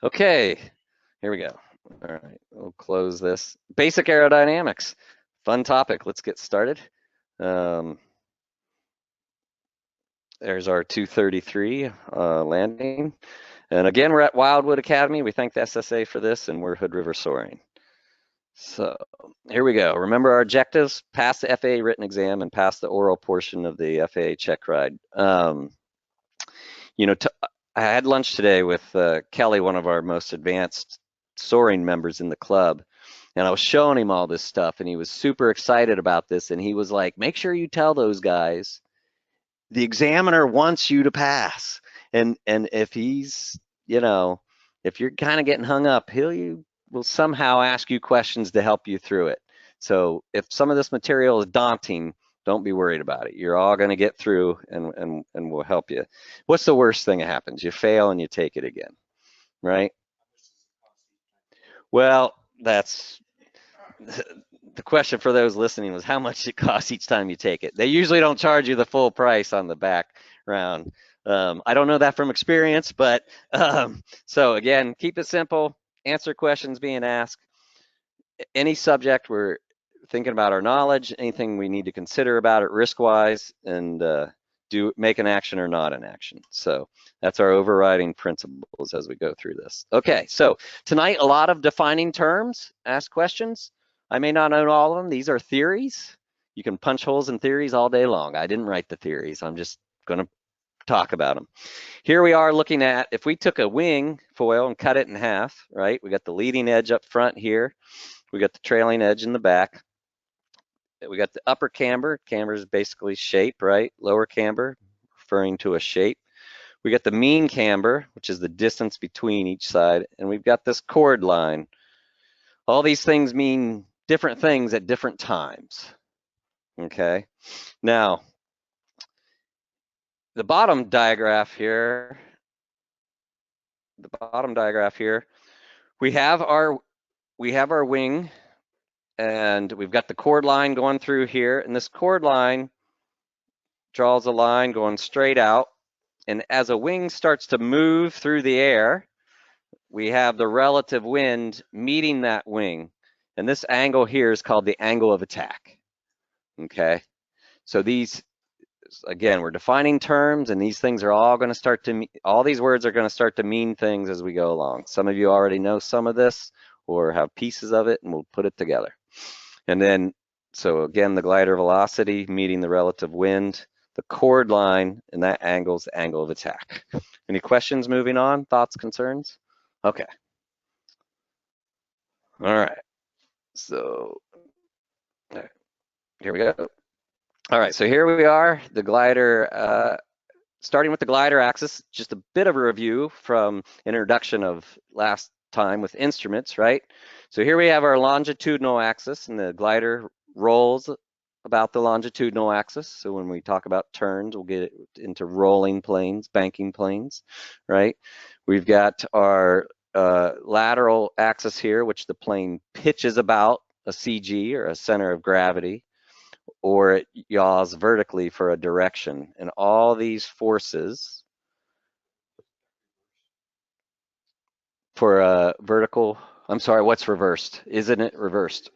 Okay, here we go. All right, we'll close this. Basic aerodynamics, fun topic. Let's get started. There's our 233 landing. And again, we're at Wildwood Academy. We thank the SSA for this, and we're Hood River Soaring. So here we go. Remember our objectives: pass the FAA written exam and pass the oral portion of the FAA check ride. You know, I had lunch today with Kelly, one of our most advanced soaring members in the club, and I was showing him all this stuff, and he was super excited about this, and he was like, make sure you tell those guys the examiner wants you to pass, and if he's, you know, if you're kind of getting hung up, he will somehow ask you questions to help you through it. So if some of this material is daunting, don't be worried about it. You're all going to get through, and we'll help you. What's the worst thing that happens? You fail and you take it again, right? Well, that's the question for those listening was how much it costs each time you take it. They usually don't charge you the full price on the background. I don't know that from experience, but so again, keep it simple, answer questions being asked. Any subject we're thinking about our knowledge, anything we need to consider about it risk-wise, and make an action or not an action. So that's our overriding principles as we go through this. Okay, so tonight, a lot of defining terms, ask questions. I may not know all of them. These are theories. You can punch holes in theories all day long. I didn't write the theories. I'm just going to talk about them. Here we are looking at, if we took a wing foil and cut it in half, right? We got the leading edge up front here. We got the trailing edge in the back. We got the upper camber. Camber is basically shape, right? Lower camber, referring to a shape. We got the mean camber, which is the distance between each side. And we've got this chord line. All these things mean different things at different times, okay? Now, the bottom diagraph here, we have our wing, and we've got the chord line going through here, and this chord line draws a line going straight out, and as a wing starts to move through the air, we have the relative wind meeting that wing, and this angle here is called the angle of attack, okay? So these, again, we're defining terms, and these things are all going to start to, all these words are going to start to mean things as we go along. Some of you already know some of this or have pieces of it, and we'll put it together. And then, so again, the glider velocity meeting the relative wind, the chord line, and that angle's the angle of attack. Any questions moving on? Thoughts, concerns? Okay. All right. So here we go. All right, so here we are, the glider, starting with the glider axis, just a bit of a review from introduction of last time with instruments, right? So here we have our longitudinal axis, and the glider rolls about the longitudinal axis. So when we talk about turns, we'll get into rolling planes, banking planes, right? We've got our lateral axis here, which the plane pitches about a CG, or a center of gravity, or it yaws vertically for a direction. And all these forces for a vertical, I'm sorry, what's reversed? Isn't it reversed?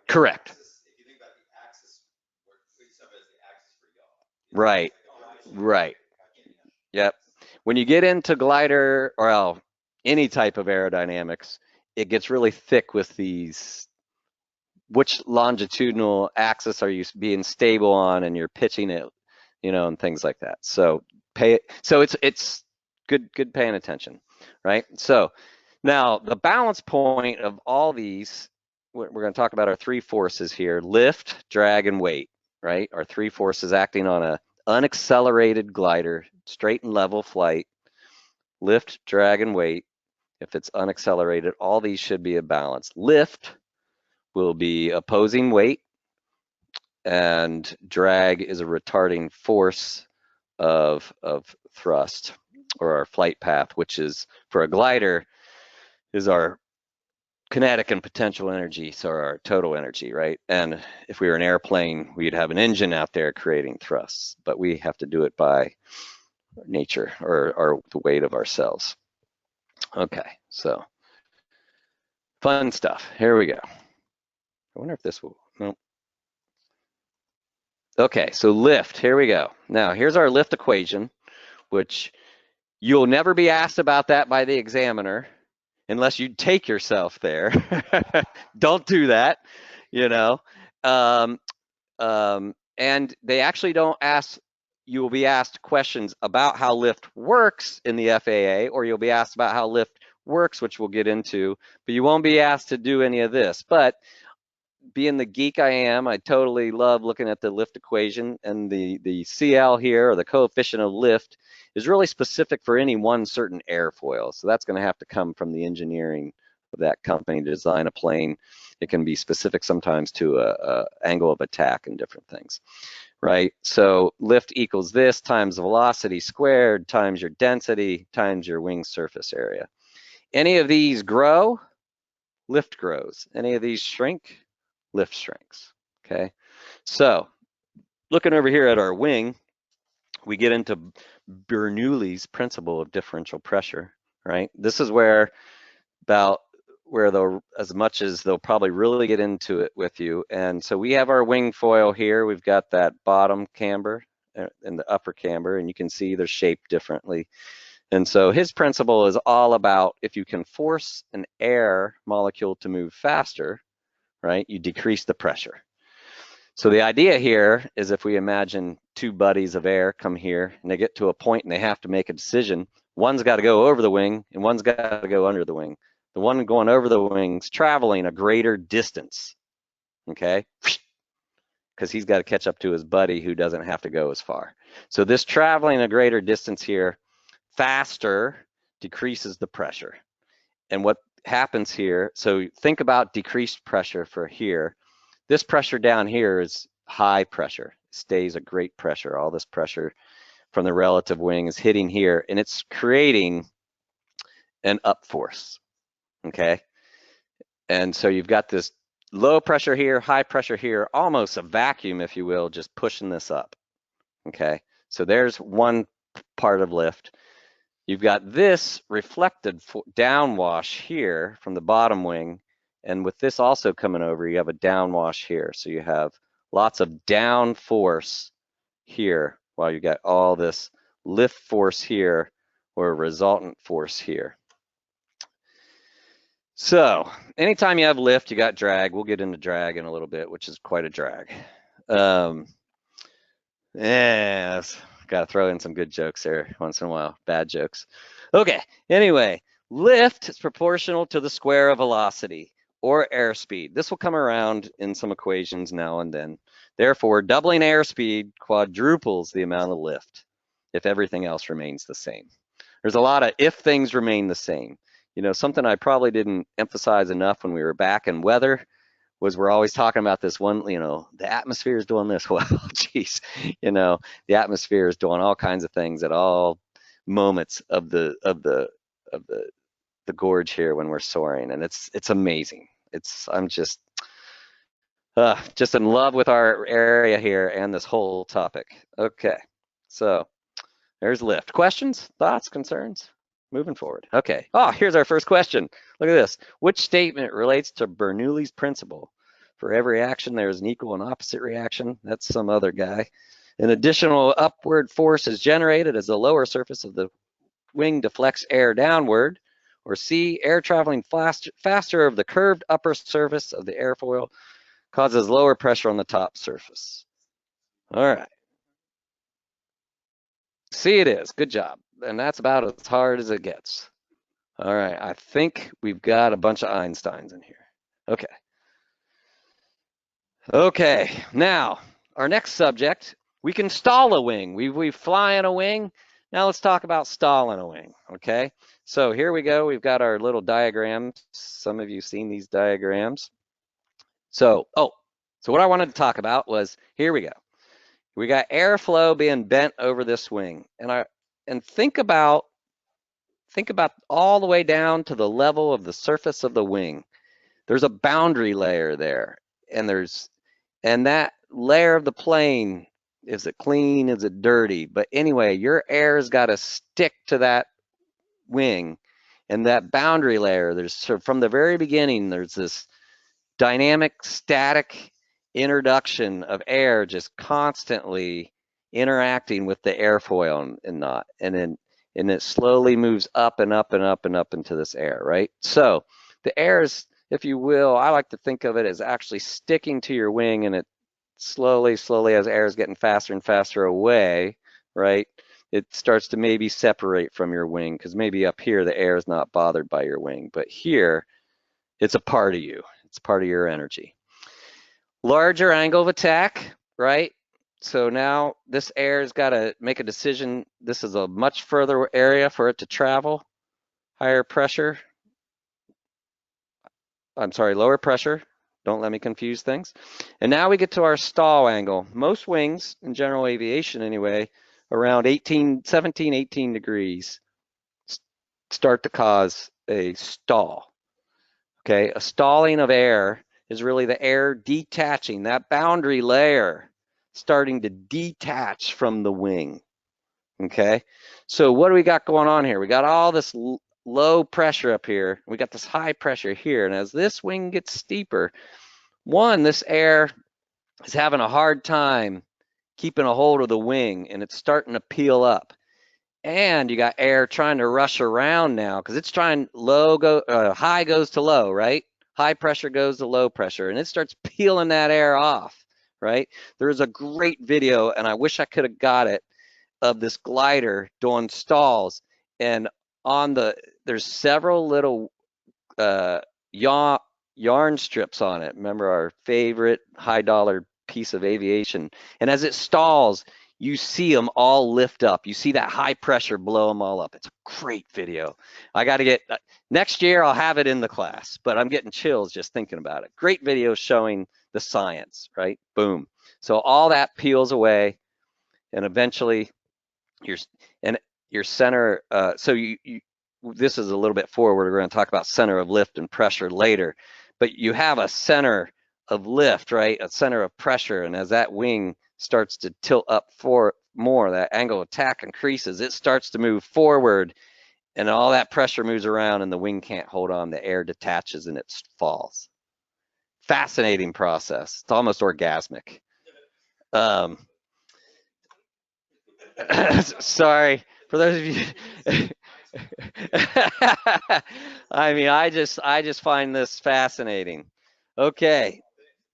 Correct. Right, right. Yep. When you get into glider, or any type of aerodynamics, it gets really thick with these, which longitudinal axis are you being stable on, and you're pitching it, you know, and things like that. So it's good paying attention, right? So now the balance point of all these, we're going to talk about our three forces here: lift, drag, and weight, right? Our three forces acting on a unaccelerated glider, straight and level flight. Lift, drag, and weight. If it's unaccelerated, all these should be a balance. Lift will be opposing weight, and drag is a retarding force of thrust, or our flight path, which is, for a glider, is our kinetic and potential energy, so our total energy, right? And if we were an airplane, we'd have an engine out there creating thrusts, but we have to do it by nature or the weight of ourselves. Okay, so fun stuff. Here we go. I wonder if this will, no. Okay, so lift, here we go. Now, here's our lift equation, which you'll never be asked about that by the examiner unless you take yourself there. Don't do that, you know. Um, and they actually don't ask, you will be asked questions about how lift works in the FAA, or you'll be asked about how lift works, which we'll get into, but you won't be asked to do any of this. But being the geek I am, I totally love looking at the lift equation, and the CL here, or the coefficient of lift, is really specific for any one certain airfoil. So that's going to have to come from the engineering of that company to design a plane. It can be specific sometimes to a angle of attack and different things, right? So lift equals this times the velocity squared times your density times your wing surface area. Any of these grow, lift grows. Any of these shrink, lift shrinks, okay? So looking over here at our wing, we get into Bernoulli's principle of differential pressure, right? This is where they'll, as much as they'll probably really get into it with you. And so we have our wing foil here. We've got that bottom camber and the upper camber, and you can see they're shaped differently. And so his principle is all about if you can force an air molecule to move faster, right, you decrease the pressure. So the idea here is if we imagine two buddies of air come here and they get to a point and they have to make a decision, one's got to go over the wing and one's got to go under the wing. The one going over the wing's traveling a greater distance, okay? Because he's got to catch up to his buddy who doesn't have to go as far. So this traveling a greater distance here faster decreases the pressure. And what happens here, so think about decreased pressure for here. This pressure down here is high pressure, stays a great pressure. All this pressure from the relative wing is hitting here, and it's creating an up force, okay? And so you've got this low pressure here, high pressure here, almost a vacuum, if you will, just pushing this up, okay? So there's one part of lift. You've got this reflected downwash here from the bottom wing, and with this also coming over, you have a downwash here. So you have lots of down force here while you got all this lift force here or resultant force here. So anytime you have lift, you got drag. We'll get into drag in a little bit, which is quite a drag. Yeah, got to throw in some good jokes there once in a while, bad jokes. Okay, anyway, lift is proportional to the square of velocity or airspeed. This will come around in some equations now and then. Therefore, doubling airspeed quadruples the amount of lift if everything else remains the same. There's a lot of if things remain the same. You know, something I probably didn't emphasize enough when we were back in weather was we're always talking about this one, you know, the atmosphere is doing this. Well, geez, you know, the atmosphere is doing all kinds of things at all moments of the gorge here when we're soaring, and it's amazing. I'm just in love with our area here and this whole topic. Okay, so there's lift. Questions, thoughts, concerns? Moving forward. Okay. Oh, here's our first question. Look at this. Which statement relates to Bernoulli's principle? For every action, there is an equal and opposite reaction. That's some other guy. An additional upward force is generated as the lower surface of the wing deflects air downward. Or C, air traveling faster over the curved upper surface of the airfoil causes lower pressure on the top surface. All right. C it is. Good job. And that's about as hard as it gets. All right, I think we've got a bunch of Einsteins in here. Okay. Okay, now, our next subject, we can stall a wing. We fly in a wing. Now let's talk about stalling a wing, okay? So here we go. We've got our little diagrams. Some of you seen these diagrams. So what I wanted to talk about was, here we go. We got airflow being bent over this wing. And think about all the way down to the level of the surface of the wing. There's a boundary layer there, and that layer of the plane Is it clean? Is it dirty? But anyway, your air's got to stick to that wing and that boundary layer. There's so from the very beginning, there's this dynamic static introduction of air just constantly interacting with the airfoil and it slowly moves up and up and up and up into this air, right? So the air is, if you will, I like to think of it as actually sticking to your wing, and it slowly, slowly, as air is getting faster and faster away, right? It starts to maybe separate from your wing, because maybe up here the air is not bothered by your wing, but here it's a part of you. It's part of your energy. Larger angle of attack, right? So now this air has got to make a decision. This is a much further area for it to travel. Higher pressure. I'm sorry, lower pressure. Don't let me confuse things. And now we get to our stall angle. Most wings, in general aviation anyway, around 17, 18 degrees start to cause a stall. Okay, a stalling of air is really the air detaching, that boundary layer starting to detach from the wing. Okay, so what do we got going on here? We got all this low pressure up here. We got this high pressure here. And as this wing gets steeper, this air is having a hard time keeping a hold of the wing, and it's starting to peel up. And you got air trying to rush around now, because it's trying high goes to low, right? High pressure goes to low pressure, and it starts peeling that air off, right? There's a great video, and I wish I could have got it, of this glider doing stalls, and there's several little yarn strips on it. Remember our favorite high dollar piece of aviation. And as it stalls, you see them all lift up. You see that high pressure blow them all up. It's a great video. I got to get, next year I'll have it in the class, but I'm getting chills just thinking about it. Great video showing the science, right? Boom. So all that peels away, and eventually your center, so this is a little bit forward. We're going to talk about center of lift and pressure later, but you have a center of lift, right? A center of pressure, and as that wing starts to tilt up for more, that angle of attack increases, it starts to move forward, and all that pressure moves around, and the wing can't hold on. The air detaches and it falls. Fascinating process. It's almost orgasmic. Sorry for those of you. I mean, I just find this fascinating. Okay.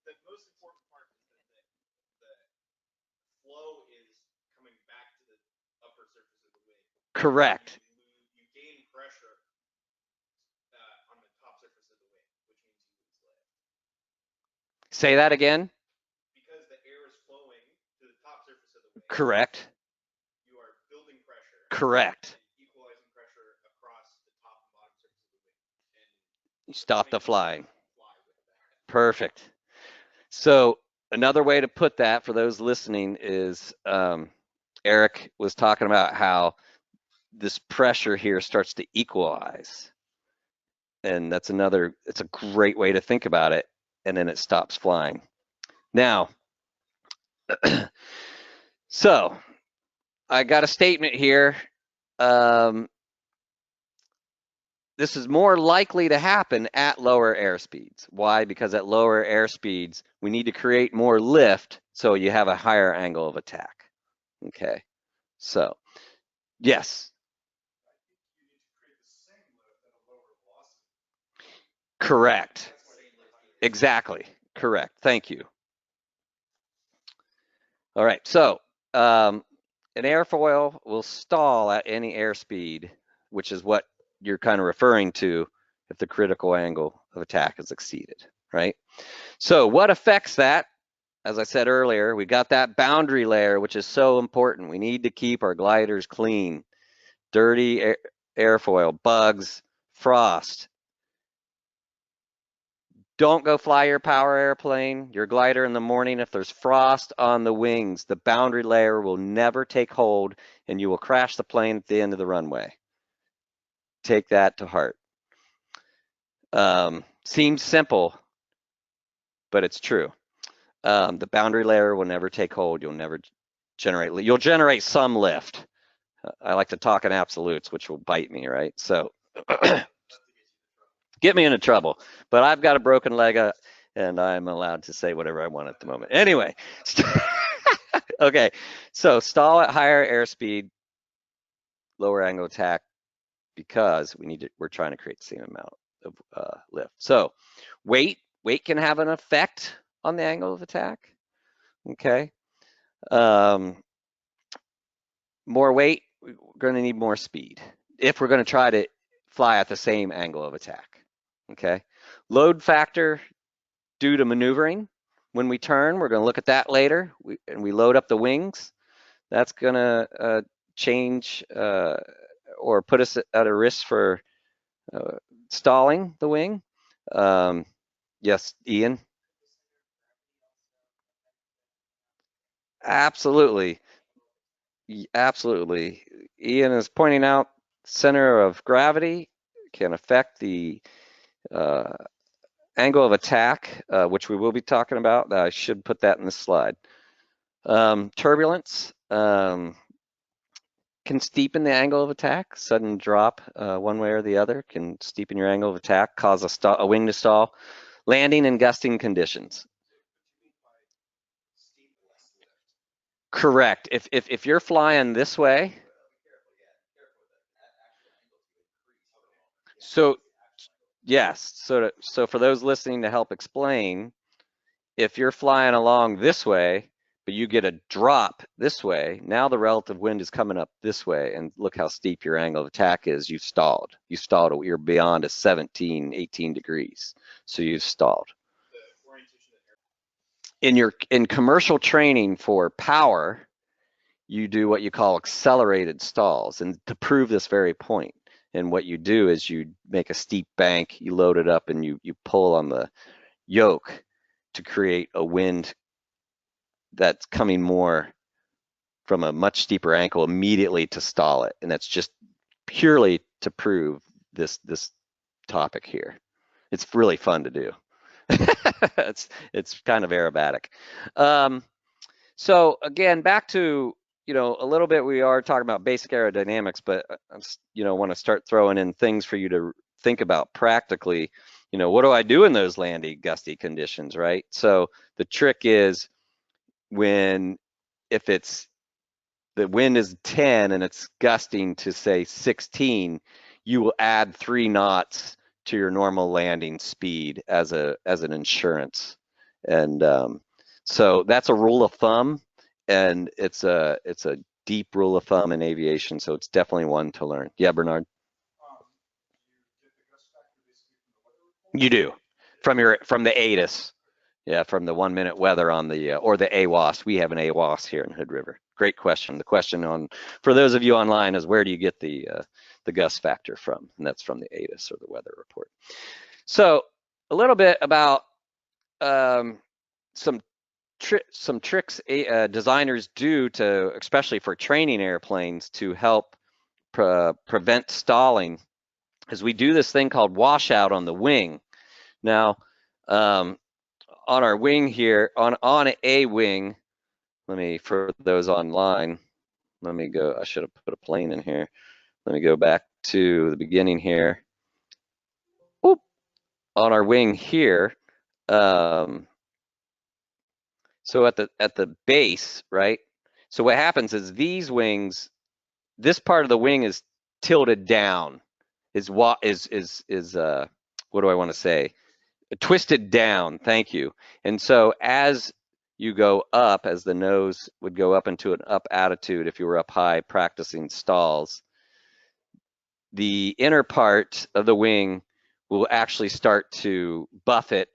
The most important part is that the flow is coming back to the upper surface of the wing. Correct. You gain pressure on the top surface of the wing, which means you lose lift. Say that again. Because the air is flowing to the top surface of the wing. Correct. You are building pressure. Correct. Equalizing pressure across the top and bottom surface of the wing. And you stop the flying. Perfect. So another way to put that for those listening is Eric was talking about how this pressure here starts to equalize. And it's a great way to think about it. And then it stops flying. Now, so I got a statement here. This is more likely to happen at lower airspeeds. Why? Because at lower airspeeds, we need to create more lift so you have a higher angle of attack. Okay, so yes. Correct. Exactly. Correct. Thank you. All right, so an airfoil will stall at any airspeed, which is what you're kind of referring to if the critical angle of attack is exceeded, right? So what affects that? As I said earlier, we got that boundary layer, which is so important. We need to keep our gliders clean. Dirty airfoil, bugs, frost. Don't go fly your power airplane, your glider in the morning if there's frost on the wings. The boundary layer will never take hold and you will crash the plane at the end of the runway. Take that to heart. Seems simple, but it's true. The boundary layer will never take hold. You'll never you'll generate some lift. I like to talk in absolutes, which will bite me, right? So get me into trouble. But I've got a broken leg, and I'm allowed to say whatever I want at the moment. Anyway, okay. So stall at higher airspeed, lower angle attack, because we're trying to create the same amount of lift. So weight can have an effect on the angle of attack. Okay. More weight, we're going to need more speed if we're going to try to fly at the same angle of attack. Okay. Load factor due to maneuvering. When we turn, we're going to look at that later. And we load up the wings. That's going to change or put us at a risk for stalling the wing. Yes, Ian? Absolutely. Absolutely. Ian is pointing out center of gravity can affect the angle of attack, which we will be talking about. I should put that in this slide. Turbulence can steepen the angle of attack. Sudden drop one way or the other can steepen your angle of attack, cause a wing to stall. Landing and gusting conditions. Correct. If you're flying this way, so yes. So for those listening to help explain, if you're flying along this way, but you get a drop this way, now the relative wind is coming up this way, and look how steep your angle of attack is. You've stalled. You stalled. You're beyond a 17, 18 degrees. So you've stalled. In commercial training for power, you do what you call accelerated stalls, and to prove this very point. And what you do is you make a steep bank, you load it up, and you pull on the yoke to create a wind that's coming more from a much steeper angle immediately to stall it. And that's just purely to prove this topic here. It's really fun to do. it's kind of aerobatic. So again, back to, a little bit, we are talking about basic aerodynamics, but want to start throwing in things for you to think about practically. What do I do in those landy, gusty conditions, right? So the trick is if the wind is 10 and it's gusting to say 16, you will add 3 knots to your normal landing speed as an insurance. And so that's a rule of thumb, and it's a deep rule of thumb in aviation, so it's definitely one to learn. Yeah, Bernard? You do, from the ATIS. Yeah, from the 1 minute weather on the, or the AWOS. We have an AWOS here in Hood River. Great question. The question for those of you online is, where do you get the gust factor from? And that's from the ATIS, or the weather report. So a little bit about some tricks designers do to, especially for training airplanes, to help prevent stalling, is we do this thing called washout on the wing. Now, on our wing here, on a wing, for those online, let me go, I should have put a plane in here. Let me go back to the beginning here. Whoop. On our wing here, so at the base, right? So what happens is these wings, this part of the wing is tilted down, what do I want to say? Twisted down, thank you. And so as you go up, as the nose would go up into an up attitude, if you were up high practicing stalls, the inner part of the wing will actually start to buffet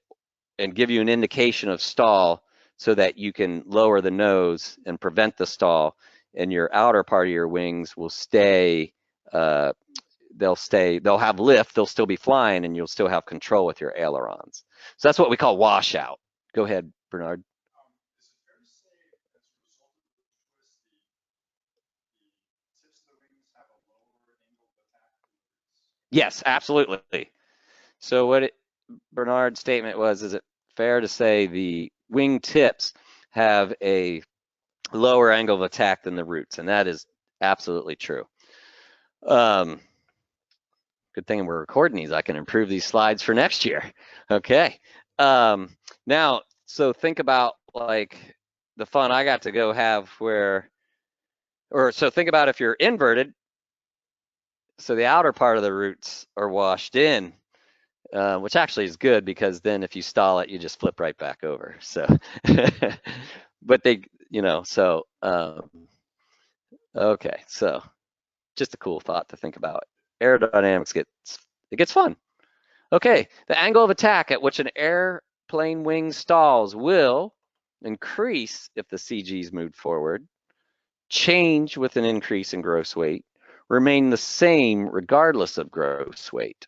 and give you an indication of stall, so that you can lower the nose and prevent the stall, and your outer part of your wings will stay, they'll have lift, they'll still be flying, and you'll still have control with your ailerons. So that's what we call washout. Go ahead, Bernard. Yes, absolutely. So what Bernard's statement was, is it fair to say the wing tips have a lower angle of attack than the roots, and that is absolutely true. Good thing we're recording these. I can improve these slides for next year. Okay. Now, so think about like the fun I got to go have so think about if you're inverted, so the outer part of the roots are washed in, which actually is good because then if you stall it, you just flip right back over. So, but they, okay, so just a cool thought to think about. Aerodynamics gets fun. Okay, the angle of attack at which an airplane wing stalls will increase if the CG's moved forward, change with an increase in gross weight, remain the same regardless of gross weight.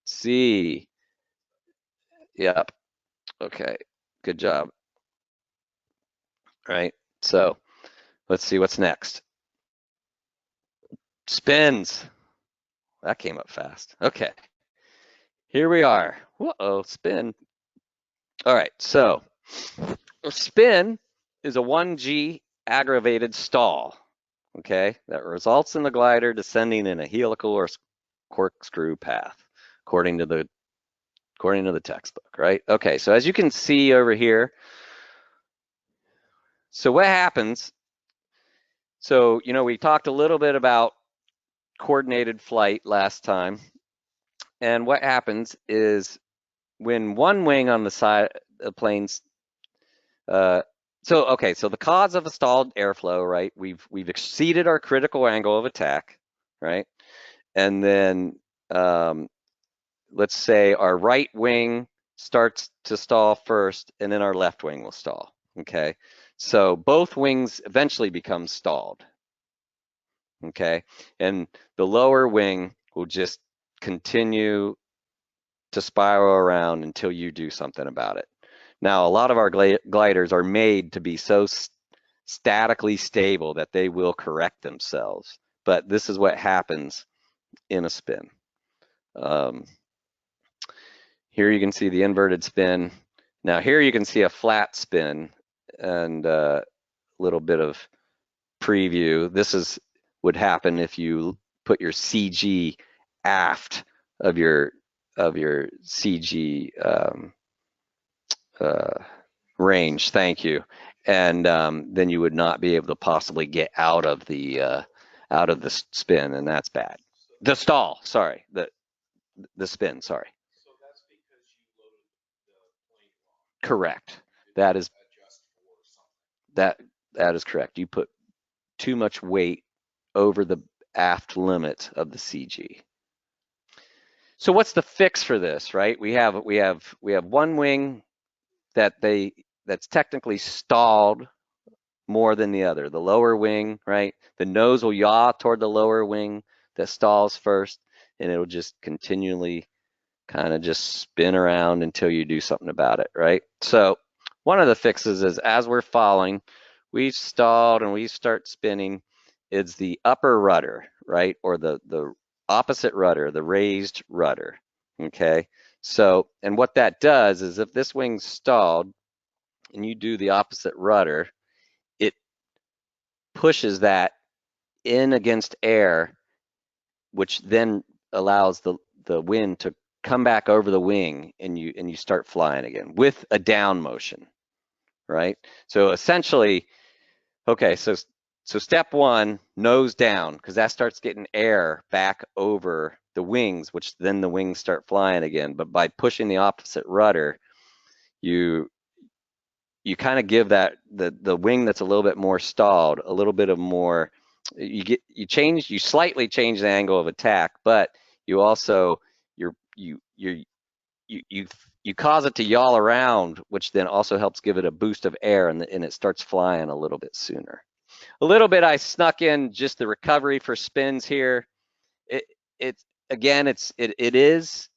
C. Yep. Okay. Good job. All right. So let's see what's next. Spins. That came up fast. Okay. Here we are. Whoa, spin. All right. So a spin is a 1G aggravated stall. Okay. That results in the glider descending in a helical or corkscrew path, according to the textbook, right? Okay, so as you can see over here, so what happens, so, we talked a little bit about coordinated flight last time, and what happens is when one wing on the side of the plane's, so the cause of a stalled airflow, right? We've exceeded our critical angle of attack, right? And then let's say our right wing starts to stall first, and then our left wing will stall, okay? So both wings eventually become stalled, okay? And the lower wing will just continue to spiral around until you do something about it. Now, a lot of our gliders are made to be so statically stable that they will correct themselves, but this is what happens in a spin. Here you can see the inverted spin. Now here you can see a flat spin and a little bit of preview. This would happen if you put your CG aft of your CG range. Thank you. And then you would not be able to possibly get out of the spin, and that's bad. The stall, sorry, the spin, sorry. So that's because you loaded the plane wrong. Correct. That is Adjust for something. that is correct. You put too much weight over the aft limit of the CG. So what's the fix for this, right? We have one wing that's technically stalled more than the other. The lower wing, right? The nose will yaw toward the lower wing that stalls first, and it'll just continually kind of just spin around until you do something about it, right? So one of the fixes is as we're falling, we've stalled and we start spinning, it's the upper rudder, right? Or the opposite rudder, the raised rudder, okay? So, and what that does is if this wing's stalled and you do the opposite rudder, it pushes that in against air, which then allows the wind to come back over the wing, and you start flying again with a down motion, right? So essentially, okay, so step one, nose down, because that starts getting air back over the wings, which then the wings start flying again. But by pushing the opposite rudder, you kind of give that the wing that's a little bit more stalled a little bit of more. You slightly change the angle of attack, but you also you cause it to yaw around, which then also helps give it a boost of air, and it starts flying a little bit sooner. A little bit I snuck in just the recovery for spins here. It again, it is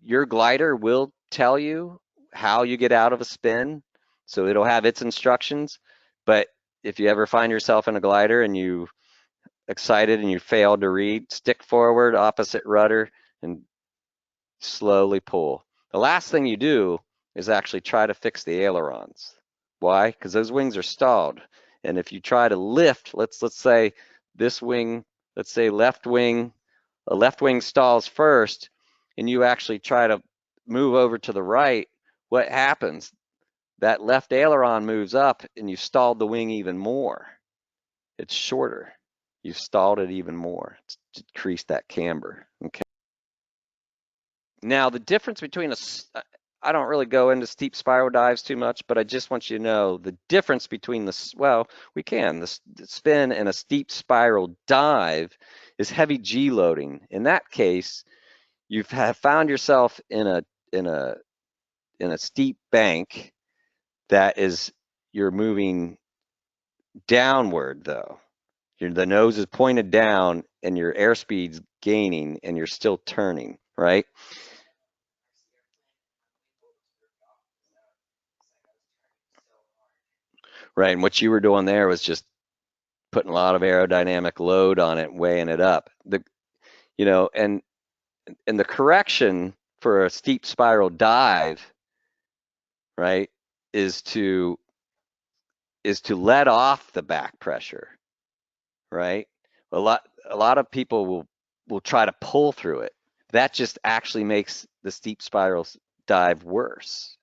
your glider will tell you how you get out of a spin, so it'll have its instructions. But if you ever find yourself in a glider and you excited and you failed to read, stick forward, opposite rudder, and slowly pull. The last thing you do is actually try to fix the ailerons, Why? Because those wings are stalled. And if you try to lift, let's say this wing, let's say left wing, a left wing stalls first, and you actually try to move over to the right, what happens? That left aileron moves up and you've stalled the wing even more. It's shorter. You've stalled it even more to decrease that camber. Okay. Now the difference between I don't really go into steep spiral dives too much, but I just want you to know the difference between well, we can, the spin and a steep spiral dive is heavy G loading. In that case, you have found yourself in a steep bank that is, you're moving downward though. The nose is pointed down and your airspeed's gaining and you're still turning, right? Right, and what you were doing there was just putting a lot of aerodynamic load on it, weighing it up. And the correction for a steep spiral dive, right, is to let off the back pressure, right? A lot of people will try to pull through it. That just actually makes the steep spirals dive worse,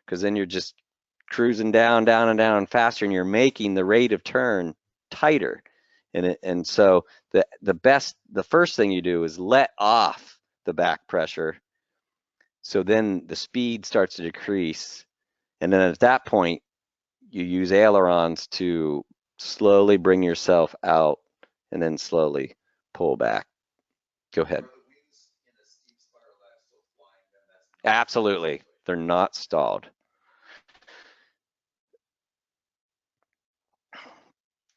because then you're just cruising down and down faster, and you're making the rate of turn tighter. And so the first thing you do is let off the back pressure, so then the speed starts to decrease, and then at that point you use ailerons to slowly bring yourself out and then slowly pull back. Go ahead. Absolutely, they're not stalled.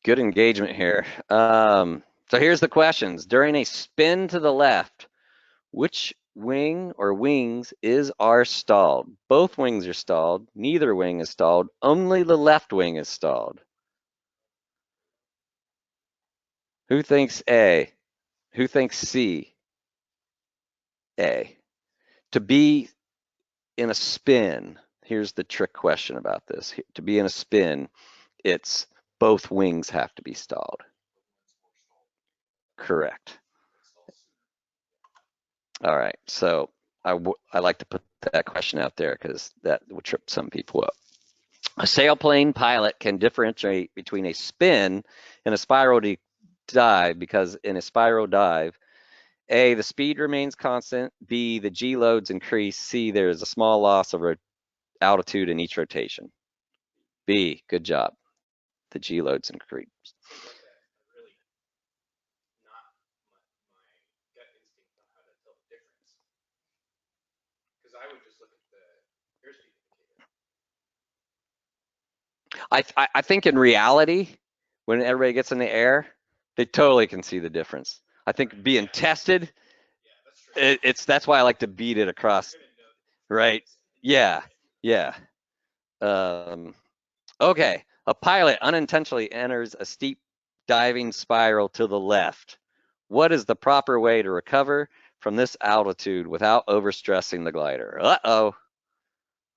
Good engagement here. So here's the questions. During a spin to the left, which wing or wings are stalled? Both wings are stalled. Neither wing is stalled. Only the left wing is stalled. Who thinks A? Who thinks C? A. To be in a spin, here's the trick question about this. To be in a spin, it's both wings have to be stalled. Correct. All right, so I like to put that question out there because that will trip some people up. A sailplane pilot can differentiate between a spin and a spiral dive because in a spiral dive, A, the speed remains constant, B, the G loads increase, C, there is a small loss of altitude in each rotation. B, good job. The G loads increase. I would just look at the airspeed indicator. I think in reality, when everybody gets in the air, they totally can see the difference. I think being tested, that's why I like to beat it across. Right? Yeah, yeah. Okay, a pilot unintentionally enters a steep diving spiral to the left. What is the proper way to recover from this altitude without overstressing the glider? Uh-oh.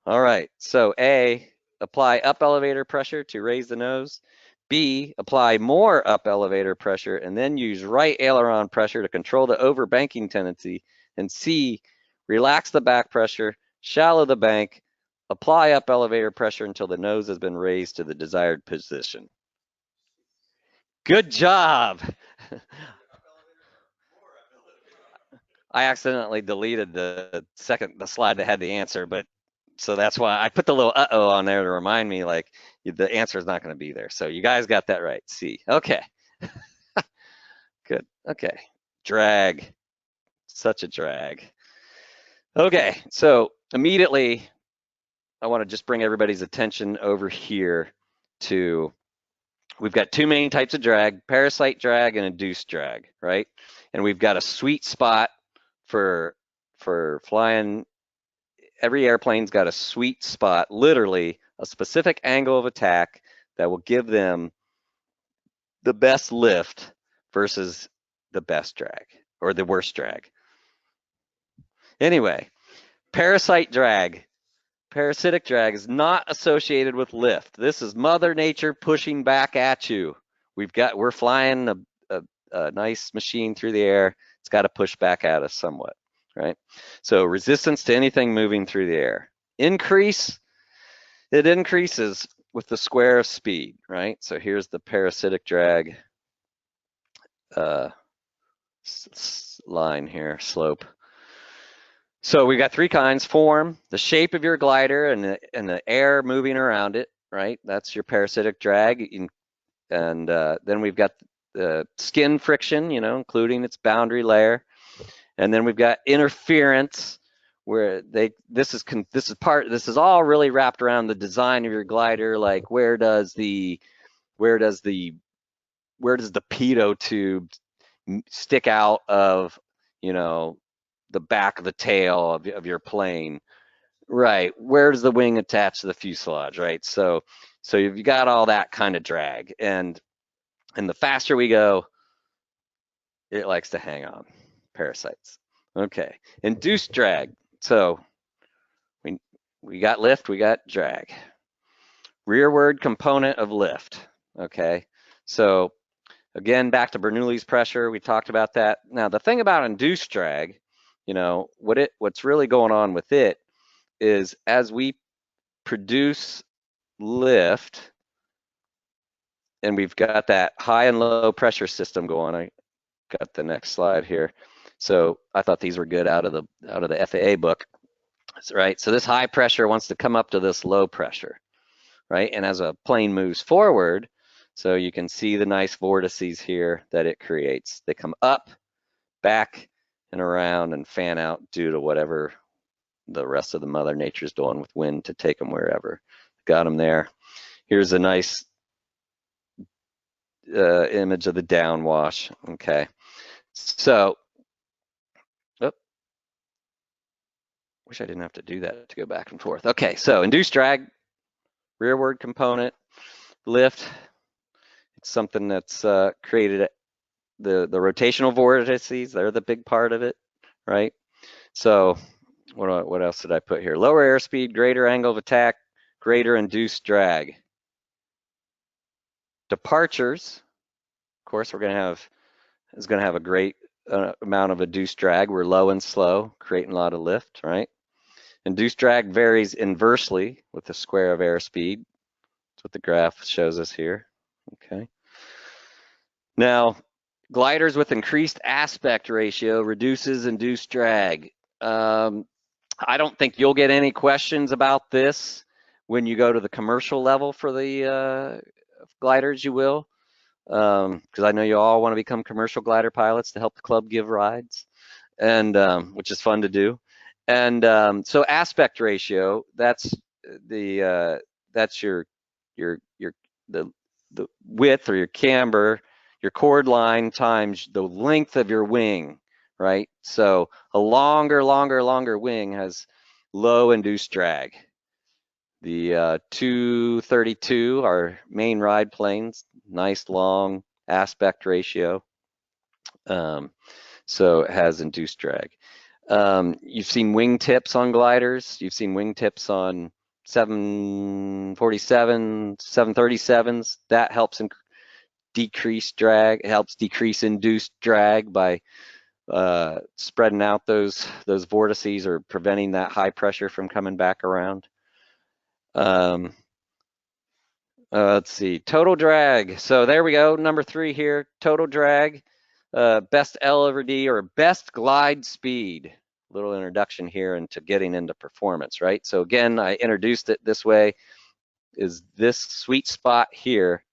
All right, so A, apply up elevator pressure to raise the nose. B, apply more up elevator pressure and then use right aileron pressure to control the overbanking tendency. And C, relax the back pressure, shallow the bank, apply up elevator pressure until the nose has been raised to the desired position. Good job. I accidentally deleted the slide that had the answer, but so that's why I put the little uh-oh on there to remind me, like, the answer is not going to be there. So you guys got that right. C. Okay. Good. Okay. Drag. Such a drag. Okay. So immediately, I want to just bring everybody's attention over here to, we've got two main types of drag, parasite drag and induced drag, right? And we've got a sweet spot for flying. Every airplane's got a sweet spot, literally a specific angle of attack that will give them the best lift versus the best drag or the worst drag. Anyway, parasite drag. Parasitic drag is not associated with lift. This is Mother Nature pushing back at you. We're flying a nice machine through the air. It's got to push back at us somewhat, right? So resistance to anything moving through the air. Increase, it increases with the square of speed, right? So here's the parasitic drag line here, slope. So we got three kinds: form, the shape of your glider, and the air moving around it, right? That's your parasitic drag. And then we've got the skin friction, including its boundary layer. And then we've got interference, where this is all really wrapped around the design of your glider. Like where does the pitot tube stick out of, the back of the tail of your plane, right? Where does the wing attach to the fuselage, right? So you've got all that kind of drag, and the faster we go, it likes to hang on. Parasites. Okay, induced drag. So we got lift, we got drag. Rearward component of lift. Okay, so again, back to Bernoulli's pressure, we talked about that. Now the thing about induced drag, what's really going on with it is as we produce lift, and we've got that high and low pressure system going. I got the next slide here. So I thought these were good out of the FAA book, right? So this high pressure wants to come up to this low pressure, right? And as a plane moves forward, so you can see the nice vortices here that it creates. They come up, back, and around and fan out due to whatever the rest of the Mother Nature's doing with wind to take them wherever. Got them there. Here's a nice image of the downwash. Okay, so, wish I didn't have to do that to go back and forth. Okay, so induced drag, rearward component, lift. It's something that's created the rotational vortices. They're the big part of it, right? So what else did I put here? Lower airspeed, greater angle of attack, greater induced drag. Departures, of course, is going to have a great amount of induced drag. We're low and slow, creating a lot of lift, right? Induced drag varies inversely with the square of airspeed. That's what the graph shows us here. Okay. Now, gliders with increased aspect ratio reduces induced drag. I don't think you'll get any questions about this when you go to the commercial level for the gliders. You will, because I know you all want to become commercial glider pilots to help the club give rides, and which is fun to do. And so aspect ratio, that's the width or your camber, your chord line times the length of your wing, right? So a longer wing has low induced drag. The 232, our main ride planes, nice long aspect ratio. So it has induced drag. You've seen wing tips on gliders. You've seen wing tips on 747, 737s. That helps decrease drag. It helps decrease induced drag by spreading out those vortices or preventing that high pressure from coming back around. Let's see, total drag. So there we go, number 3 here, total drag, best L over D or best glide speed. Little introduction here into getting into performance, right? So again, I introduced it this way, is this sweet spot here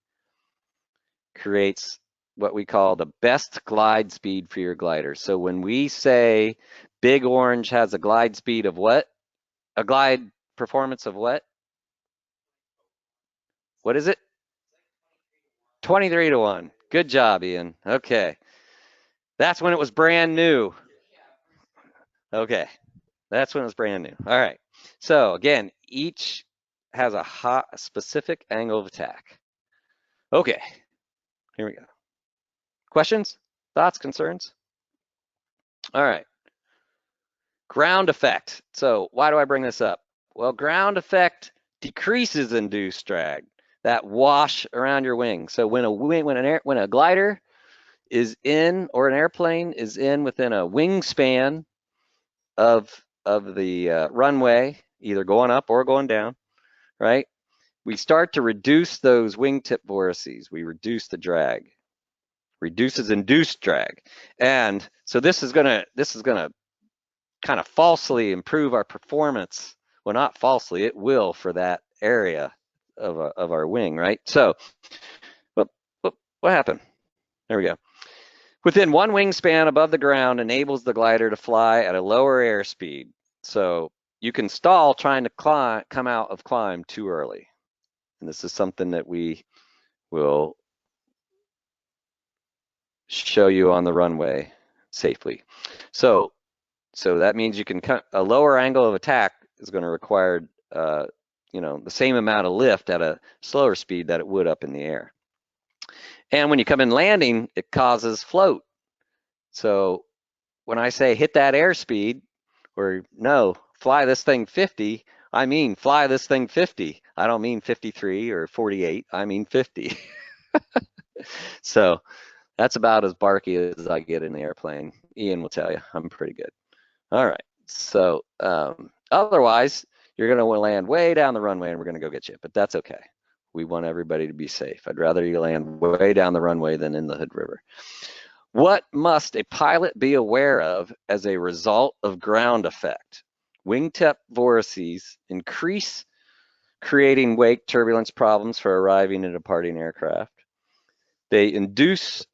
creates what we call the best glide speed for your glider. So when we say Big Orange has a glide speed of what? A glide performance of what? What is it? 23 to 1. Good job, Ian. Okay. That's when it was brand new. Okay. That's when it was brand new. All right. So again, each has a specific angle of attack. Okay. Here we go. Questions? Thoughts? Concerns? All right. Ground effect. So why do I bring this up? Well, ground effect decreases induced drag, that wash around your wing. So when a glider is in, or an airplane is in within a wingspan of the runway, either going up or going down, right? We start to reduce those wingtip vortices. We reduce the drag, reduces induced drag, and so this is gonna kind of falsely improve our performance. Well, not falsely, it will for that area of our wing, right? So, what happened? There we go. Within one wingspan above the ground enables the glider to fly at a lower airspeed. So you can stall trying to come out of climb too early. And this is something that we will show you on the runway safely. So that means you can a lower angle of attack is going to require the same amount of lift at a slower speed that it would up in the air. And when you come in landing, it causes float. So when I say hit that airspeed, or no, fly this thing 50, I mean fly this thing 50. I don't mean 53 or 48, I mean 50. So that's about as barky as I get in the airplane. Ian will tell you, I'm pretty good. All right, so otherwise, you're gonna land way down the runway and we're gonna go get you, but that's okay. We want everybody to be safe. I'd rather you land way down the runway than in the Hood River. What must a pilot be aware of as a result of ground effect? Wingtip vortices increase, creating wake turbulence problems for arriving and departing aircraft. The induced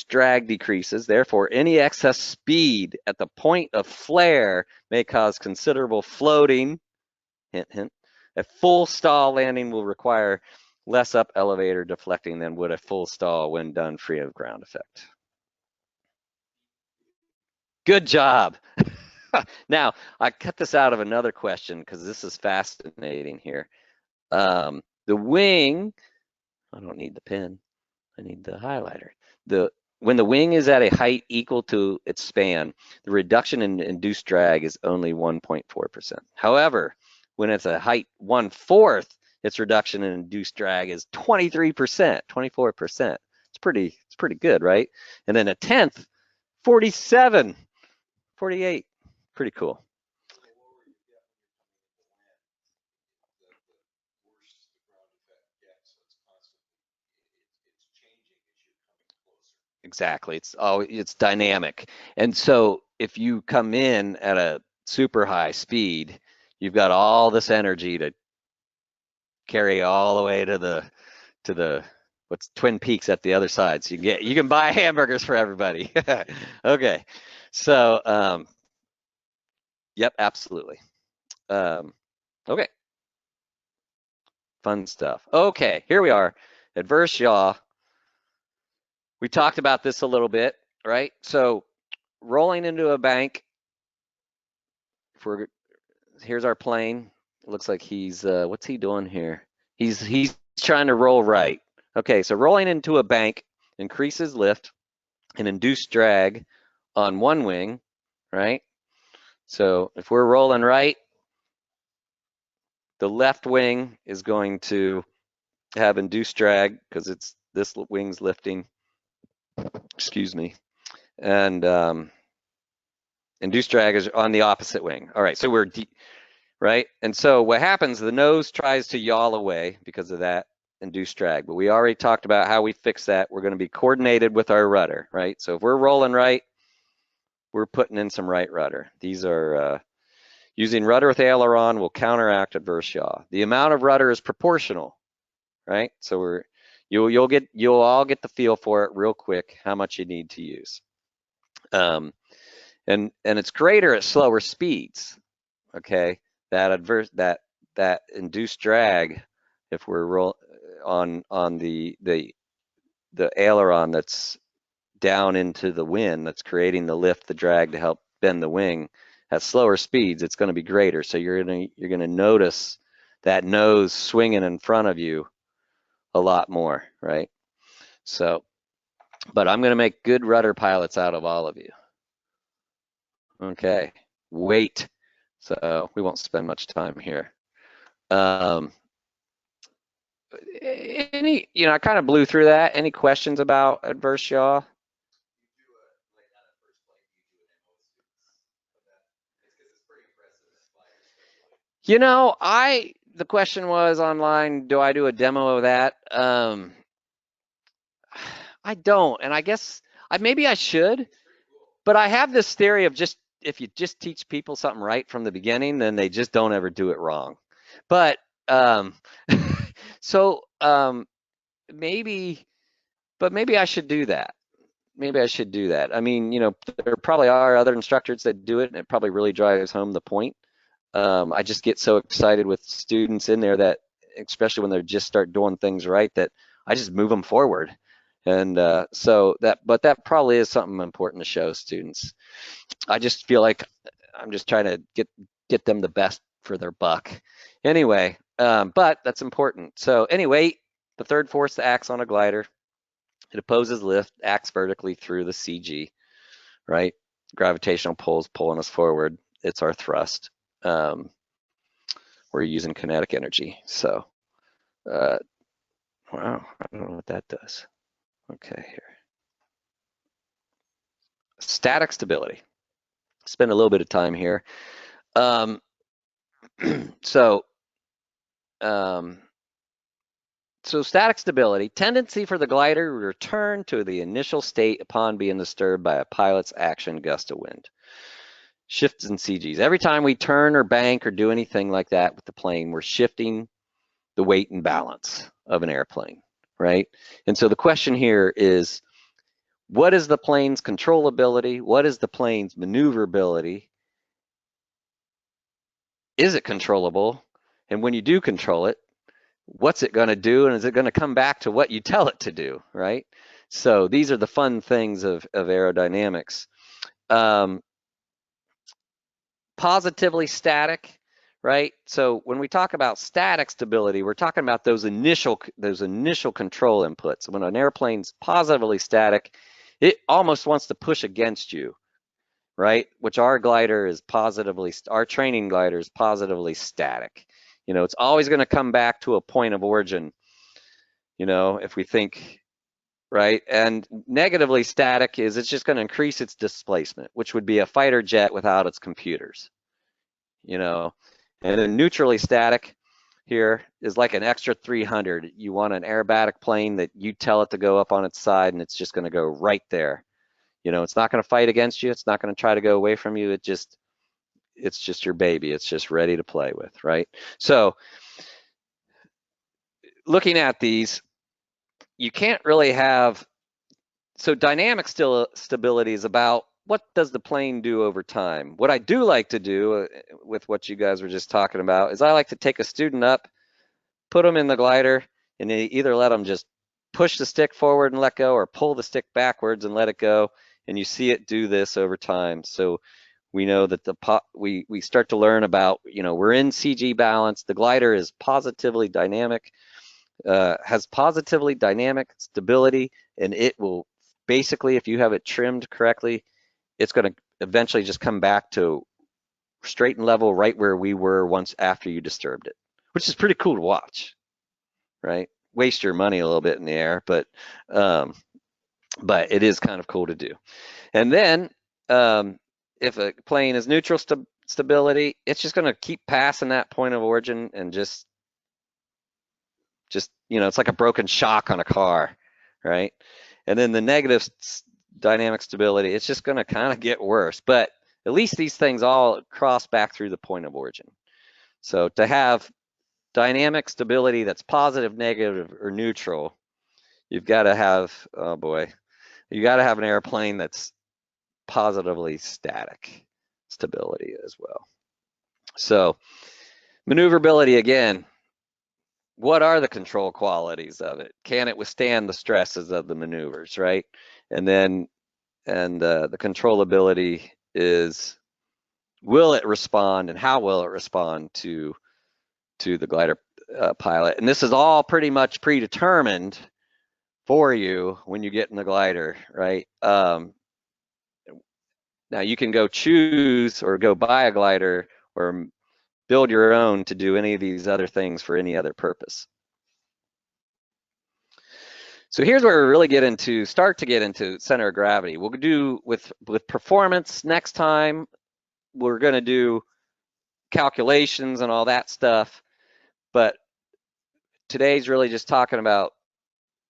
drag decreases, therefore any excess speed at the point of flare may cause considerable floating, hint, hint. A full stall landing will require less up elevator deflecting than would a full stall when done free of ground effect. Good job. Now, I cut this out of another question because this is fascinating here. The wing, I don't need the pen, I need the highlighter. When the wing is at a height equal to its span, the reduction in induced drag is only 1.4%. However, when it's a height 1/4, its reduction in induced drag is 23%, 24%. It's pretty good, right? And then a 1/10, 47, 48. Pretty cool. Exactly. It's dynamic. And so if you come in at a super high speed, you've got all this energy to carry all the way to the what's Twin Peaks at the other side. So you can buy hamburgers for everybody. Okay. So yep, absolutely. Okay. Fun stuff. Okay, here we are. Adverse yaw. We talked about this a little bit, right? So rolling into a bank, here's our plane. It looks like he's what's he doing here? He's trying to roll right. Okay, so rolling into a bank increases lift and induced drag on one wing, right? So if we're rolling right, the left wing is going to have induced drag because this wing's lifting. Excuse me. And induced drag is on the opposite wing. All right, so we're right? And so what happens, the nose tries to yaw away because of that induced drag, but we already talked about how we fix that. We're going to be coordinated with our rudder, right? So if we're rolling right, we're putting in some right rudder. These are using rudder with aileron will counteract adverse yaw. The amount of rudder is proportional, right? So you'll all get the feel for it real quick how much you need to use. And it's greater at slower speeds, okay? That induced drag, if we're on the aileron that's down into the wind, that's creating the lift, the drag to help bend the wing, at slower speeds, it's going to be greater. So you're gonna notice that nose swinging in front of you a lot more, right? So, but I'm going to make good rudder pilots out of all of you. Okay, weight. So we won't spend much time here. I kind of blew through that. Any questions about adverse yaw? The question was online, do I do a demo of that? I don't, and I guess maybe I should, but I have this theory of just if you just teach people something right from the beginning, then they just don't ever do it wrong. But um, so maybe, but maybe I should do that. Maybe I should do that. I mean, there probably are other instructors that do it, and it probably really drives home the point. I just get so excited with students in there that, especially when they just start doing things right, that I just move them forward. And but that probably is something important to show students. I just feel like I'm just trying to get them the best for their buck. Anyway, but that's important. So anyway, the third force acts on a glider. It opposes lift, acts vertically through the CG, right? Gravitational pull is pulling us forward. It's our thrust. We're using kinetic energy. So, wow, I don't know what that does. Okay, here. Static stability. Spend a little bit of time here. Um, so, um, so static stability, tendency for the glider to return to the initial state upon being disturbed by a pilot's action gust of wind. Shifts in CGs. Every time we turn or bank or do anything like that with the plane, we're shifting the weight and balance of an airplane, right? And so the question here is, what is the plane's controllability? What is the plane's maneuverability? Is it controllable? And when you do control it, what's it going to do? And is it going to come back to what you tell it to do, right? So these are the fun things of aerodynamics. Positively static, right? So when we talk about static stability, we're talking about those initial control inputs. When an airplane's positively static, it almost wants to push against you, right? Which our training glider is positively static. It's always going to come back to a point of origin, if we think, right? And negatively static is it's just going to increase its displacement, which would be a fighter jet without its computers, And then neutrally static here is like an extra 300. You want an aerobatic plane that you tell it to go up on its side and it's just going to go right there. It's not going to fight against you. It's not going to try to go away from you. It's just your baby. It's just ready to play with, right? So looking at these, you can't really have, so dynamic stability is about what does the plane do over time. What I do like to do with what you guys were just talking about is I like to take a student up, put them in the glider, and either let them just push the stick forward and let go, or pull the stick backwards and let it go. And you see it do this over time. So we know that we start to learn about, we're in CG balance. The glider is positively dynamic, has positively dynamic stability, and it will basically, if you have it trimmed correctly, it's going to eventually just come back to straight and level right where we were once after you disturbed it, which is pretty cool to watch, right? Waste your money a little bit in the air, but it is kind of cool to do. And then if a plane is neutral stability, it's just going to keep passing that point of origin and just it's like a broken shock on a car, right? And then the negative dynamic stability, it's just going to kind of get worse, but at least these things all cross back through the point of origin. So to have dynamic stability that's positive, negative, or neutral, you've got to have, oh boy, you got to have an airplane that's positively static stability as well. So maneuverability, again, what are the control qualities of it? Can it withstand the stresses of the maneuvers, right? And then, the controllability is, will it respond and how will it respond to the glider pilot? And this is all pretty much predetermined for you when you get in the glider, right? Now you can go choose or go buy a glider or build your own to do any of these other things for any other purpose. So here's where we really start to get into center of gravity. We'll do with performance next time. We're going to do calculations and all that stuff, but today's really just talking about,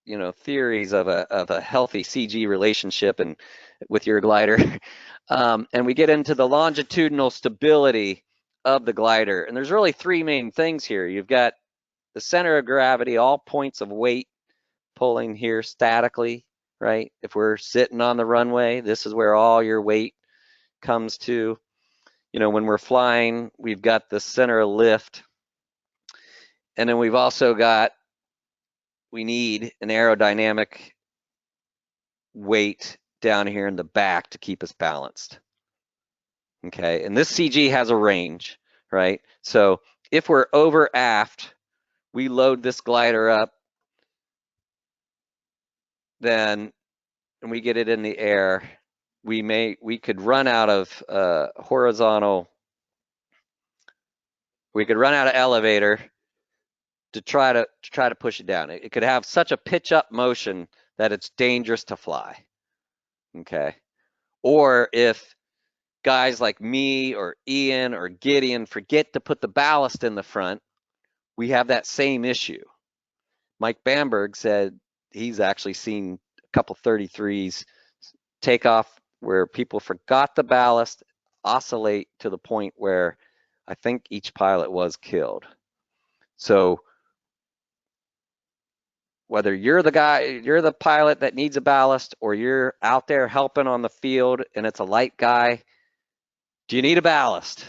you know, theories of a healthy CG relationship and with your glider. And we get into the longitudinal stability of the glider. And there's really three main things here. You've got the center of gravity, all points of weight pulling here statically, right? If we're sitting on the runway, this is where all your weight comes to. You know, when we're flying, we've got the center of lift. And then we've also got, we need an aerodynamic weight down here in the back to keep us balanced. Okay, and this CG has a range, right? So if we're over aft, we load this glider up, then and we get it in the air, we could run out of horizontal, we could run out of elevator to try to push it down. It could have such a pitch up motion that it's dangerous to fly. Okay, or if guys like me or Ian or Gideon forget to put the ballast in the front, we have that same issue. Mike Bamberg said he's actually seen a couple 33s take off where people forgot the ballast, oscillate to the point where I think each pilot was killed. So whether you're the pilot that needs a ballast, or you're out there helping on the field and it's a light guy, do you need a ballast?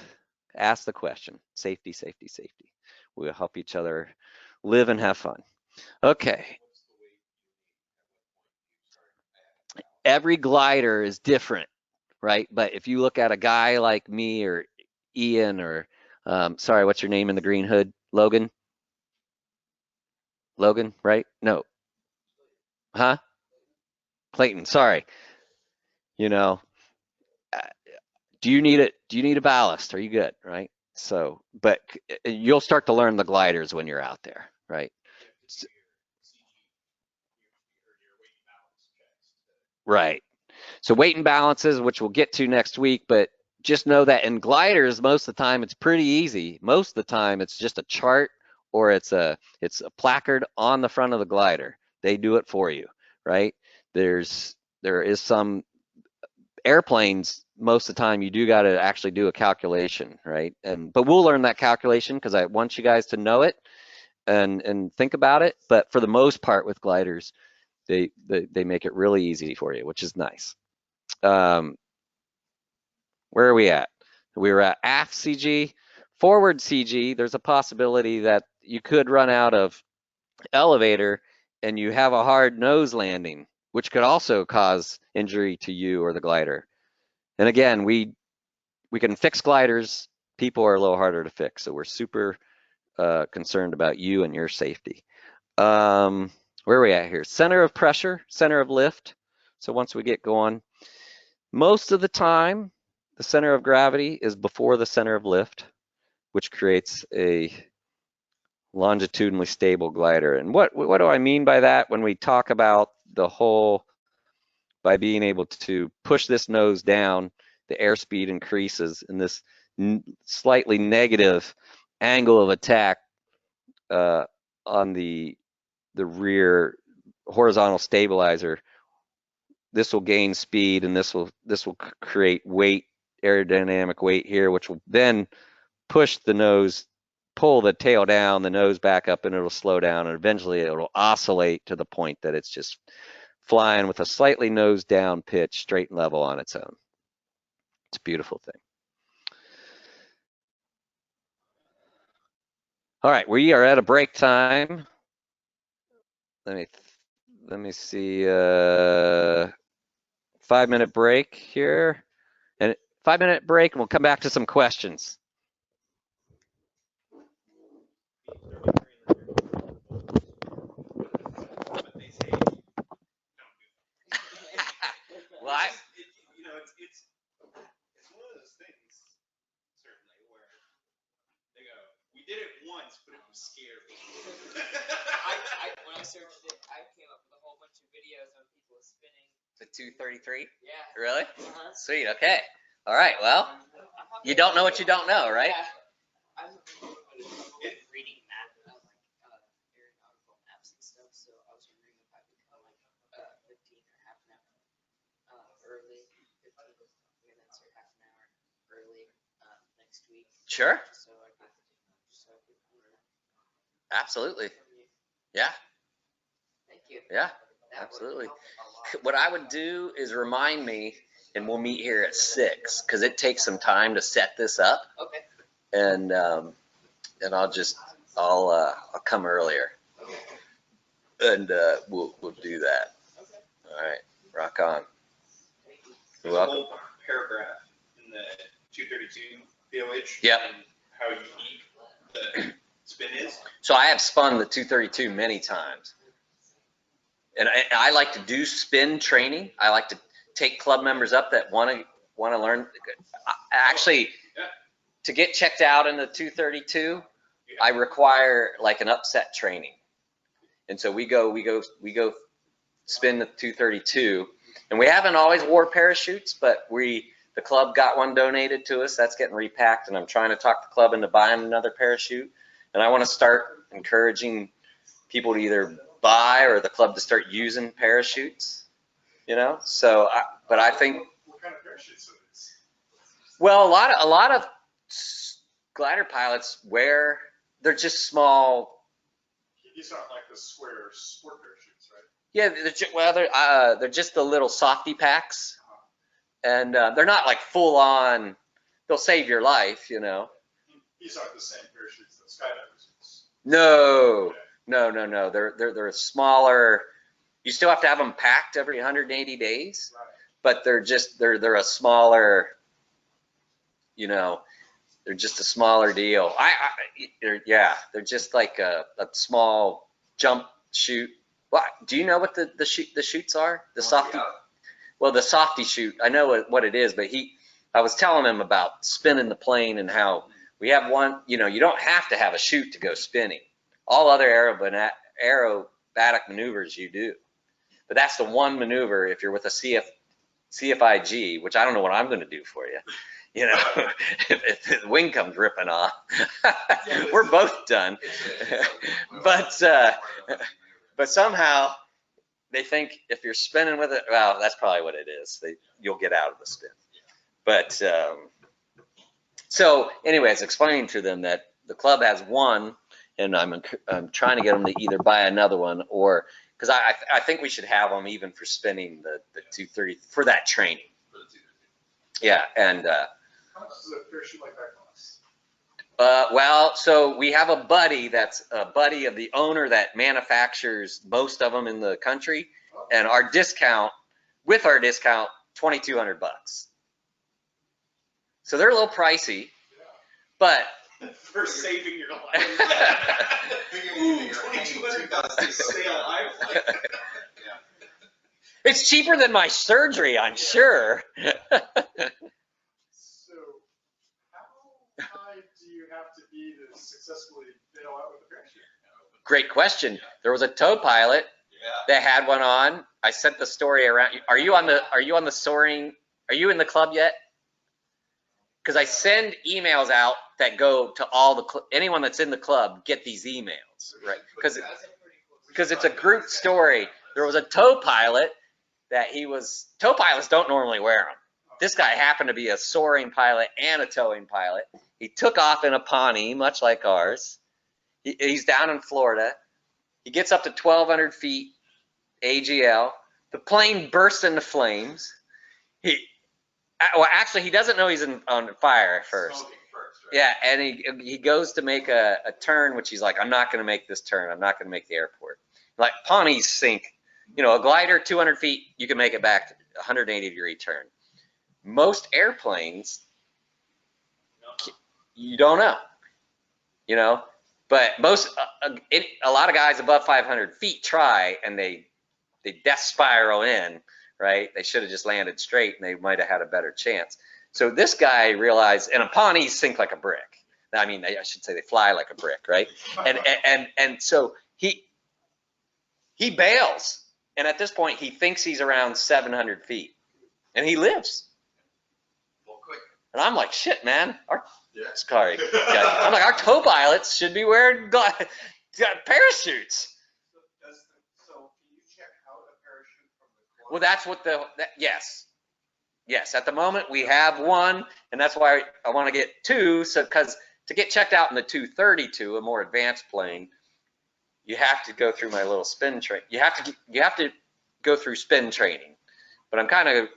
Ask the question. Safety, safety, safety. We'll help each other live and have fun. Okay. Every glider is different, right? But if you look at a guy like me or Ian or, sorry, what's your name in the green hood? Logan? Logan, right? No. Huh? Clayton, sorry. You know, do you need it? Do you need a ballast? Are you good, right? So, but you'll start to learn the gliders when you're out there, right? Right. So weight and balances, which we'll get to next week, but just know that in gliders, most of the time it's pretty easy. Most of the time it's just a chart or it's a placard on the front of the glider. They do it for you, right? There is some airplanes, most of the time you do got to actually do a calculation, right? But we'll learn that calculation because I want you guys to know it and think about it. But for the most part with gliders, they make it really easy for you, which is nice. Where are we at? We were at aft CG, forward CG. There's a possibility that you could run out of elevator and you have a hard nose landing, which could also cause injury to you or the glider. And again, we can fix gliders. People are a little harder to fix, so we're super concerned about you and your safety. Where are we at here? Center of pressure, center of lift. So once we get going, most of the time, the center of gravity is before the center of lift, which creates a longitudinally stable glider. And what do I mean by that when we talk about the whole, by being able to push this nose down, the airspeed increases and this slightly negative angle of attack on the rear horizontal stabilizer. This will gain speed and this will create weight, aerodynamic weight here, which will then push the nose, pull the tail down, the nose back up, and it'll slow down, and eventually it'll oscillate to the point that it's just flying with a slightly nose down pitch, straight and level on its own. It's a beautiful thing. All right, we are at a break time. Let me see, 5-minute break here, and 5-minute break, and we'll come back to some questions. Well, you know, it's one of those things, certainly, where once, but it scared me. When I searched it, I came up with a whole bunch of videos of people spinning. The 233? Yeah. Really? Uh-huh. Sweet. Okay. All right. Well, you don't know what you don't know, right? Yeah. I'm reading aeronautical maps and stuff, so I was wondering if I could come like 15 or half an hour early, 15 minutes or half an hour early next week. Sure. So I could Absolutely. Yeah. Thank you. Yeah. That Absolutely. would help a lot. What I would do is remind me, and we'll meet here at 6 because it takes some time to set this up, Okay. and I'll come earlier, and we'll do that. All right. Rock on. You're There's a welcome. whole paragraph in the 232 VOH. Yep. And how unique the spin is. So I have spun the 232 many times. And I like to do spin training. I like to take club members up that want to learn. Actually, to get checked out in the 232, I require like an upset training. And so we go spin the 232, and we haven't always wore parachutes, but the club got one donated to us. That's getting repacked, and I'm trying to talk the club into buying another parachute. And I want to start encouraging people to either buy or the club to start using parachutes, So, but I think, What kind of parachutes are these? well, a lot of glider pilots they're just small. These aren't like the square sport parachutes, right? Yeah, they're just the little softy packs, and they're not like full on. They'll save your life, These aren't the same parachutes that skydivers use. No. They're a smaller. You still have to have them packed every 180 days, Right. but they're a smaller. They're just a smaller deal. They're just like a small jump chute. What? Do you know what the chutes are? The softy. Well, the softy chute. I know what it is, but I was telling him about spinning the plane and how we have one. You don't have to have a chute to go spinning. All other aerobatic maneuvers you do, but that's the one maneuver if you're with a CFIG, which I don't know what I'm going to do for you. If the wing comes ripping off, we're both done. But somehow they think if you're spinning with it, well, that's probably what it is. You'll get out of the spin. But so anyways, explaining to them that the club has one, and I'm trying to get them to either buy another one or because I think we should have them even for spinning the 230 for that training. Yeah, and how much does a parachute like that cost? Well, so we have a buddy that's a buddy of the owner that manufactures most of them in the country, and our discount, $2,200. So they're a little pricey, but for saving your life. Ooh, $2,200 sale. I was like, it's cheaper than my surgery, I'm sure. So, how high do you have to be to successfully bail out with a parachute? Great question. There was a tow pilot that had one on. I sent the story around. Are you on the soaring? Are you in the club yet? Because I send emails out that go to anyone that's in the club. Get these emails, right? Because it's a group story. There was a tow pilot tow pilots don't normally wear them. This guy happened to be a soaring pilot and a towing pilot. He took off in a Pawnee, much like ours. He's down in Florida. He gets up to 1,200 feet AGL. The plane bursts into flames. Actually, he doesn't know he's on fire at first. Yeah, and he goes to make a turn, which he's like, I'm not going to make this turn. I'm not going to make the airport. Like Pawnees sink. A glider, 200 feet, you can make it back to 180-degree turn. Most airplanes, you don't know. But a lot of guys above 500 feet try, and they death spiral in, right? They should have just landed straight, and they might have had a better chance. So this guy realized, and a Pawnee sink like a brick. I mean, I should say they fly like a brick, right? And so he bails, and at this point he thinks he's around 700 feet, and he lives. Well, quick. And I'm like, shit, man. Yeah. I'm like, our co-pilots should be wearing parachutes. So can you check out a parachute from the club? Well, that's what yes. Yes, at the moment we have one, and that's why I want to get two. So, because to get checked out in the 232, a more advanced plane, you have to go through my little spin train. You have to go through spin training, but I'm kind of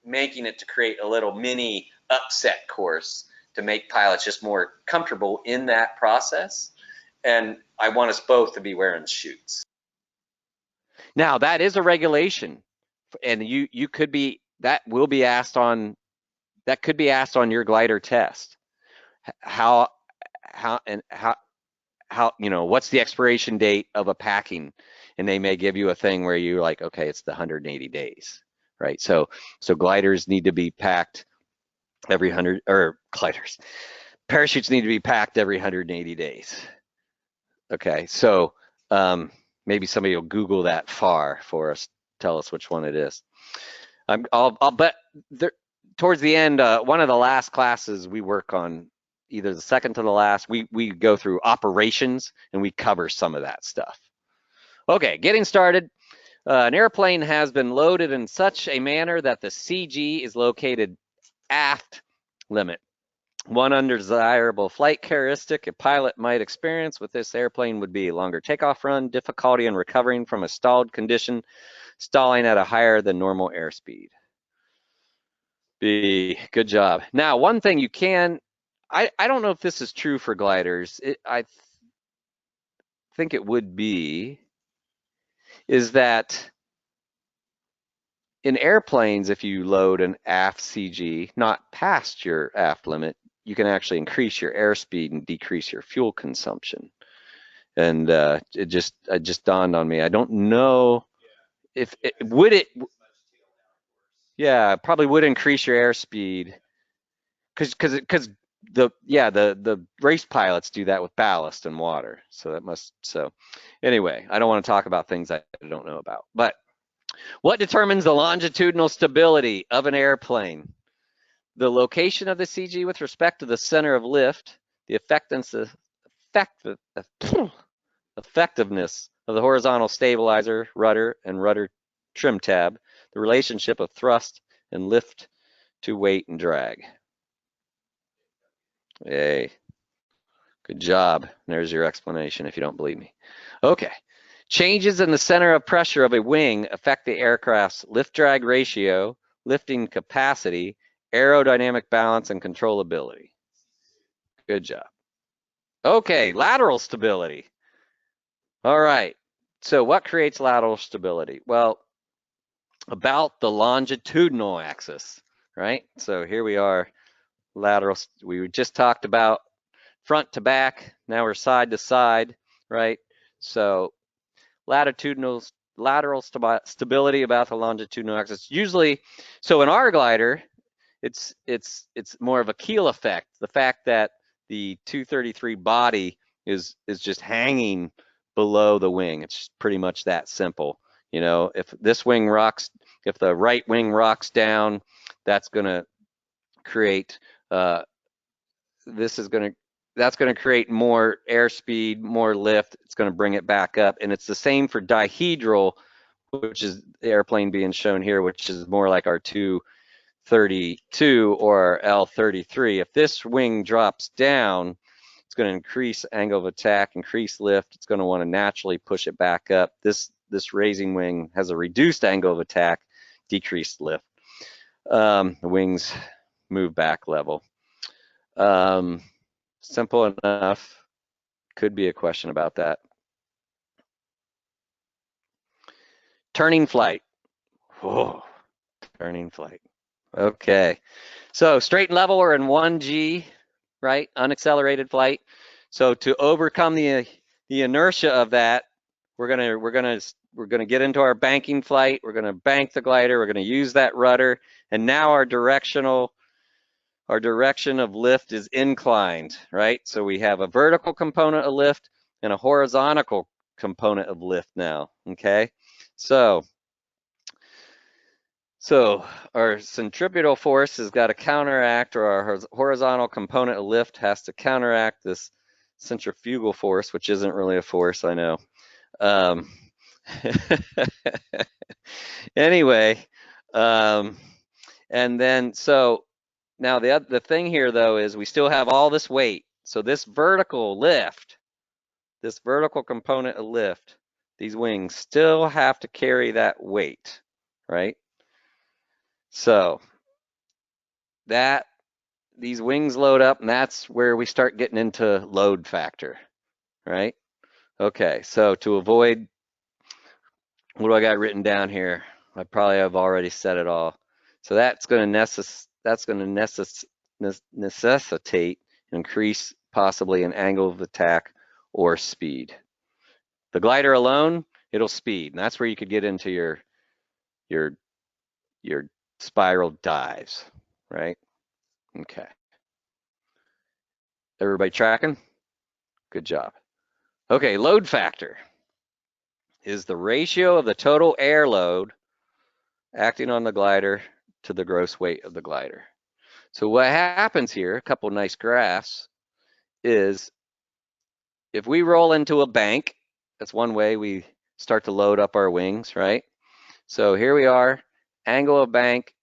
making it to create a little mini upset course to make pilots just more comfortable in that process. And I want us both to be wearing chutes. Now that is a regulation, and you could be that will be asked on that could be asked on your glider test. How you know what's the expiration date of a packing, and they may give you a thing where you're like, okay, it's the 180 days, right? So gliders need to be packed every 100, or parachutes need to be packed every 180 days. Okay, so maybe somebody will Google that FAR for us, tell us which one it is. I'll bet there, towards the end, one of the last classes we work on, either the second to the last, we go through operations and we cover some of that stuff. Okay, getting started. An airplane has been loaded in such a manner that the CG is located aft limit. One undesirable flight characteristic a pilot might experience with this airplane would be longer takeoff run, difficulty in recovering from a stalled condition, stalling at a higher than normal airspeed. B, good job. Now, one thing you can, I don't know if this is true for gliders. I think it would be, is that in airplanes, if you load an aft CG not past your aft limit, you can actually increase your airspeed and decrease your fuel consumption. And it just dawned on me. I don't know if it would it. Yeah, probably would increase your airspeed because the race pilots do that with ballast and water. So anyway, I don't want to talk about things I don't know about. But what determines the longitudinal stability of an airplane? The location of the CG with respect to the center of lift, the effectiveness of the horizontal stabilizer, rudder, and rudder trim tab, the relationship of thrust and lift to weight and drag. Hey, good job. There's your explanation if you don't believe me. Okay. Changes in the center of pressure of a wing affect the aircraft's lift-drag ratio, lifting capacity, aerodynamic balance, and controllability. Good job. Okay, lateral stability. All right. So what creates lateral stability? Well, about the longitudinal axis, right? So here we are, lateral. We just talked about front to back. Now we're side to side, right? So lateral stability about the longitudinal axis. Usually, so in our glider, it's more of a keel effect. The fact that the 233 body is just hanging below the wing. It's pretty much that simple. You know, if this wing rocks, if the right wing rocks down, that's going to create that's going to create more airspeed, more lift. It's going to bring it back up. And it's the same for dihedral, which is the airplane being shown here, which is more like our 232 or L33. If this wing drops down, it's going to increase angle of attack, increase lift. It's going to want to naturally push it back up. This raising wing has a reduced angle of attack, decreased lift. The wings move back level. Simple enough. Could be a question about that. Turning flight. Whoa, turning flight. Okay. So straight and level, we're in 1G, right? Unaccelerated flight. So to overcome the inertia of that, we're gonna get into our banking flight. We're gonna bank the glider. We're gonna use that rudder, and now our directional our direction of lift is inclined, right? So we have a vertical component of lift and a horizontal component of lift now, okay? So our centripetal force has got to counteract, or our horizontal component of lift has to counteract this centrifugal force, which isn't really a force, I know. Anyway, and then so now the thing here though is we still have all this weight. So this vertical lift, this vertical component of lift, these wings still have to carry that weight, right? So that these wings load up, and that's where we start getting into load factor, right? Okay, so to avoid, what do I got written down here? I probably have already said it all. So that's going to necessitate increase possibly an angle of attack or speed. The glider alone, it'll speed, and that's where you could get into your spiral dives, right? Okay. Everybody tracking? Good job. Okay, load factor is the ratio of the total air load acting on the glider to the gross weight of the glider. So what happens here, a couple nice graphs, is if we roll into a bank, that's one way we start to load up our wings, right? So here we are, angle of bank,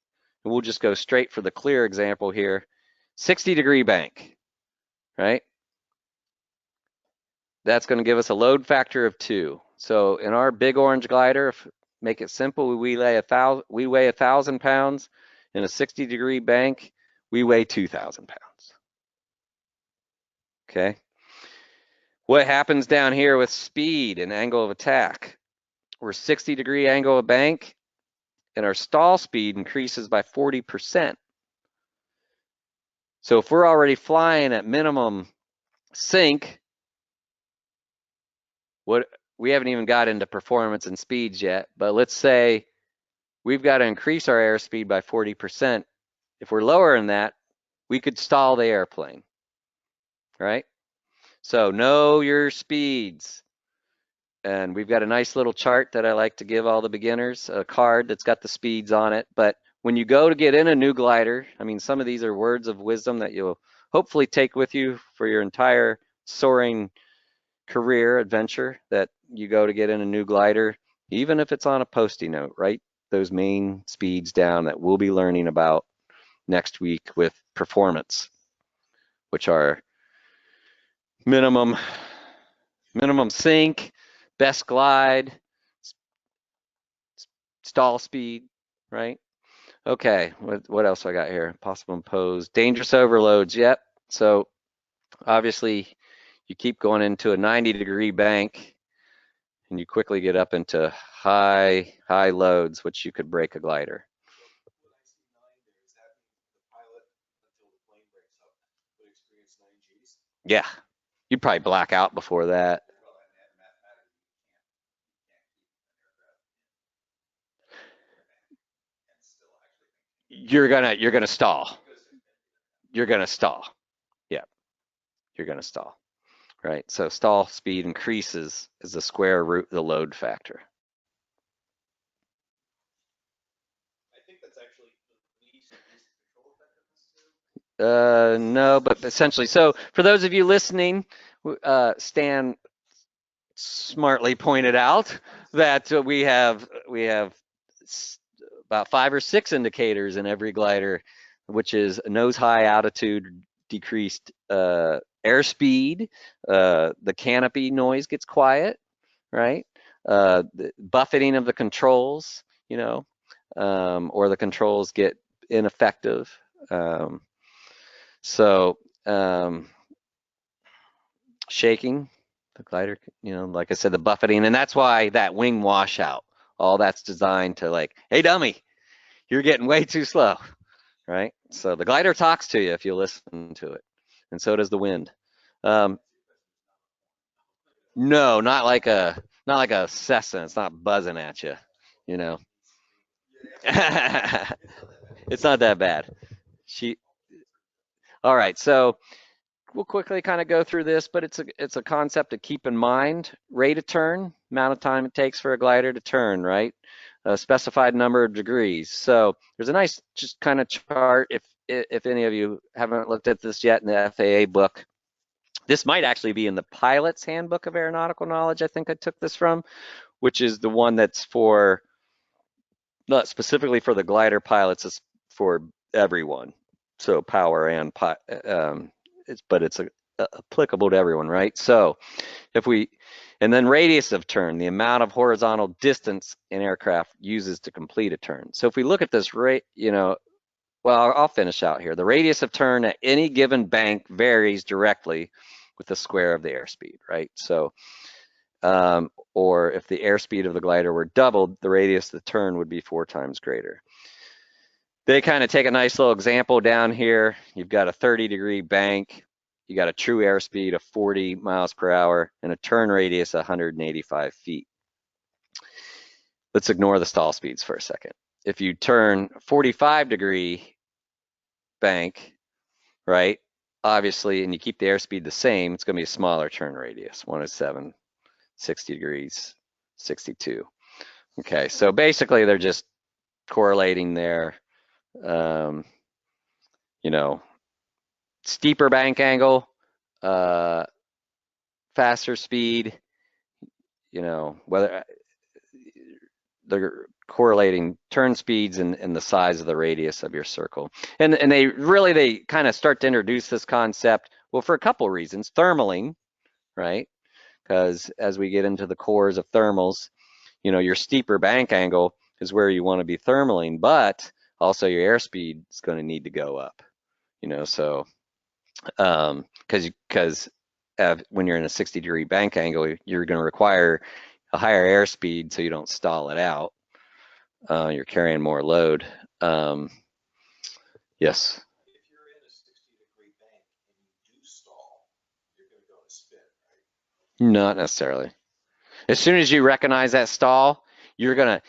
and we'll just go straight for the clear example here, 60-degree bank, right? That's going to give us a load factor of 2. So in our big orange glider, make it simple, we weigh 1,000 pounds. In a 60-degree bank, we weigh 2,000 pounds. Okay. What happens down here with speed and angle of attack? We're 60-degree angle of bank, and our stall speed increases by 40%. So if we're already flying at minimum sync, we haven't even got into performance and speeds yet, but let's say we've got to increase our airspeed by 40%. If we're lower than that, we could stall the airplane, right? So know your speeds. And we've got a nice little chart that I like to give all the beginners, a card that's got the speeds on it. But when you go to get in a new glider, I mean, some of these are words of wisdom that you'll hopefully take with you for your entire soaring career adventure, that you go to get in a new glider, even if it's on a Post-it note, write those main speeds down that we'll be learning about next week with performance, which are minimum sync, best glide, stall speed, right? Okay, what else I got here? Possible imposed, dangerous overloads. Yep. So obviously you keep going into a 90-degree bank and you quickly get up into high loads, which you could break a glider. What I see 9 there, is that the pilot, until the plane breaks up, would experience 9 Gs? Yeah, you'd probably black out before that. Well, and mathematically, you can't keep an aircraft and still actually think. You're gonna stall. You're gonna stall. Yeah, you're gonna stall. Right. So stall speed increases as the square root of the load factor. I think that's actually the least control effectiveness too. No, but essentially, so for those of you listening, Stan smartly pointed out that we have about 5 or 6 indicators in every glider, which is nose high altitude, decreased airspeed, the canopy noise gets quiet, right? The buffeting of the controls, you know, or the controls get ineffective. Shaking the glider, you know, like I said, the buffeting, and that's why that wing washout, all that's designed to, like, hey dummy, you're getting way too slow, right? So the glider talks to you if you listen to it, and so does the wind. No, not like a Cessna. It's not buzzing at you, you know. It's not that bad. All right, so we'll quickly kind of go through this, but it's a concept to keep in mind. Rate of turn, amount of time it takes for a glider to turn, right? A specified number of degrees. So there's a nice just kind of chart if any of you haven't looked at this yet in the FAA book. This might actually be in the Pilot's Handbook of Aeronautical Knowledge, I think I took this from, which is the one that's for, not specifically for the glider pilots, it's for everyone. So power and, but it's applicable to everyone, right? So if we, and then radius of turn, the amount of horizontal distance an aircraft uses to complete a turn. So if we look at this rate, well, I'll finish out here. The radius of turn at any given bank varies directly with the square of the airspeed, right? So, or if the airspeed of the glider were doubled, the radius of the turn would be 4 times greater. They kind of take a nice little example down here. You've got a 30-degree bank. You got a true airspeed of 40 miles per hour and a turn radius of 185 feet. Let's ignore the stall speeds for a second. If you turn 45-degree bank, right, obviously, and you keep the airspeed the same, it's going to be a smaller turn radius, 107, 60 degrees, 62. Okay, so basically they're just correlating there. Steeper bank angle, faster speed, whether they're correlating turn speeds and the size of the radius of your circle. And they kind of start to introduce this concept, well, for a couple of reasons. Thermaling, right? Because as we get into the cores of thermals, your steeper bank angle is where you want to be thermaling, but also your airspeed is going to need to go up, so because when you're in a 60-degree bank angle, you're going to require a higher airspeed so you don't stall it out. You're carrying more load. Yes. If you're in a 60-degree bank and you do stall, you're going to go to spin, right? Not necessarily. As soon as you recognize that stall, you're going to,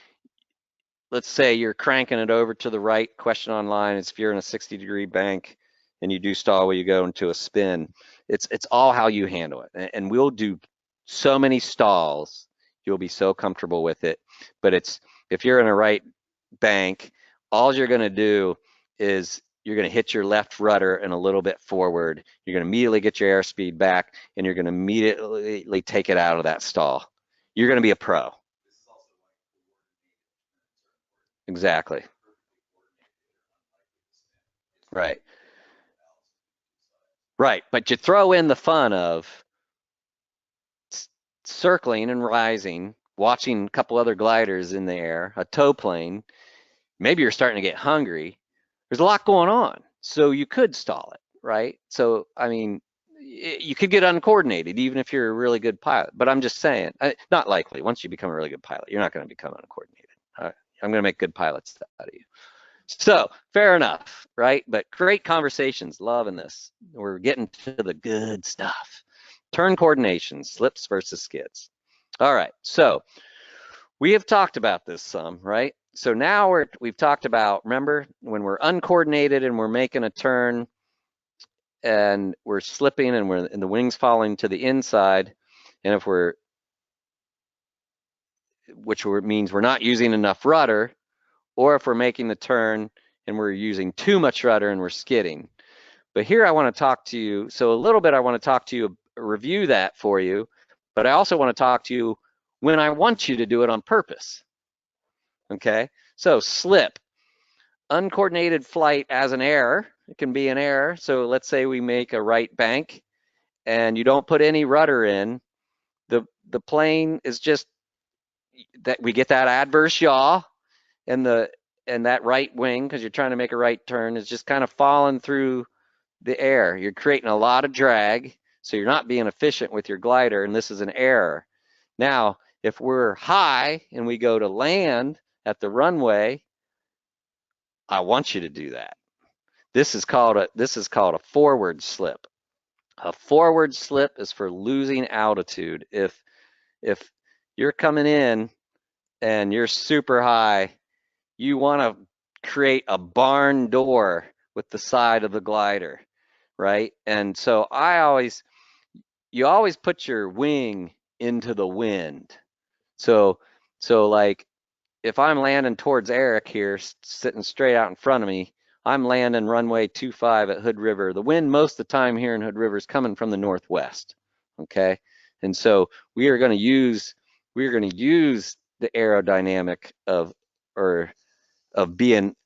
let's say you're cranking it over to the right. Question online is if you're in a 60-degree bank and you do stall where you go into a spin, it's all how you handle it. And we'll do so many stalls, you'll be so comfortable with it. But if you're in a right bank, all you're going to do is you're going to hit your left rudder and a little bit forward. You're going to immediately get your airspeed back, and you're going to immediately take it out of that stall. You're going to be a pro. This is also like coordinated. Exactly. Right. Right. But you throw in the fun of circling and rising, watching a couple other gliders in the air, a tow plane. Maybe you're starting to get hungry. There's a lot going on. So you could stall it, right? So, I mean, you could get uncoordinated even if you're a really good pilot. But I'm just saying, not likely. Once you become a really good pilot, you're not going to become uncoordinated. All right? I'm going to make good pilots out of you. So fair enough, right? But great conversations, loving this. We're getting to the good stuff. Turn coordination, slips versus skids. All right, so we have talked about this some, right? So now we've talked about, remember, when we're uncoordinated and we're making a turn and we're slipping and the wing's falling to the inside, and if which means we're not using enough rudder, or if we're making the turn and we're using too much rudder and we're skidding. But here I want to talk to you, so a little bit I want to talk to you, review that for you, but I also want to talk to you when I want you to do it on purpose. Okay, so slip, uncoordinated flight as an error. It can be an error. So let's say we make a right bank and you don't put any rudder in, the plane is just, that we get that adverse yaw, and that right wing, because you're trying to make a right turn, is just kind of falling through the air. You're creating a lot of drag, so you're not being efficient with your glider, and this is an error. Now, if we're high and we go to land at the runway, I want you to do that. This is called a forward slip. A forward slip is for losing altitude. If you're coming in and you're super high, you want to create a barn door with the side of the glider. right? And so you always put your wing into the wind. So like if I'm landing towards Eric here, sitting straight out in front of me, I'm landing runway 25 at Hood River. The wind most of the time here in Hood River is coming from the northwest, okay? And so we are going to use the aerodynamic of being,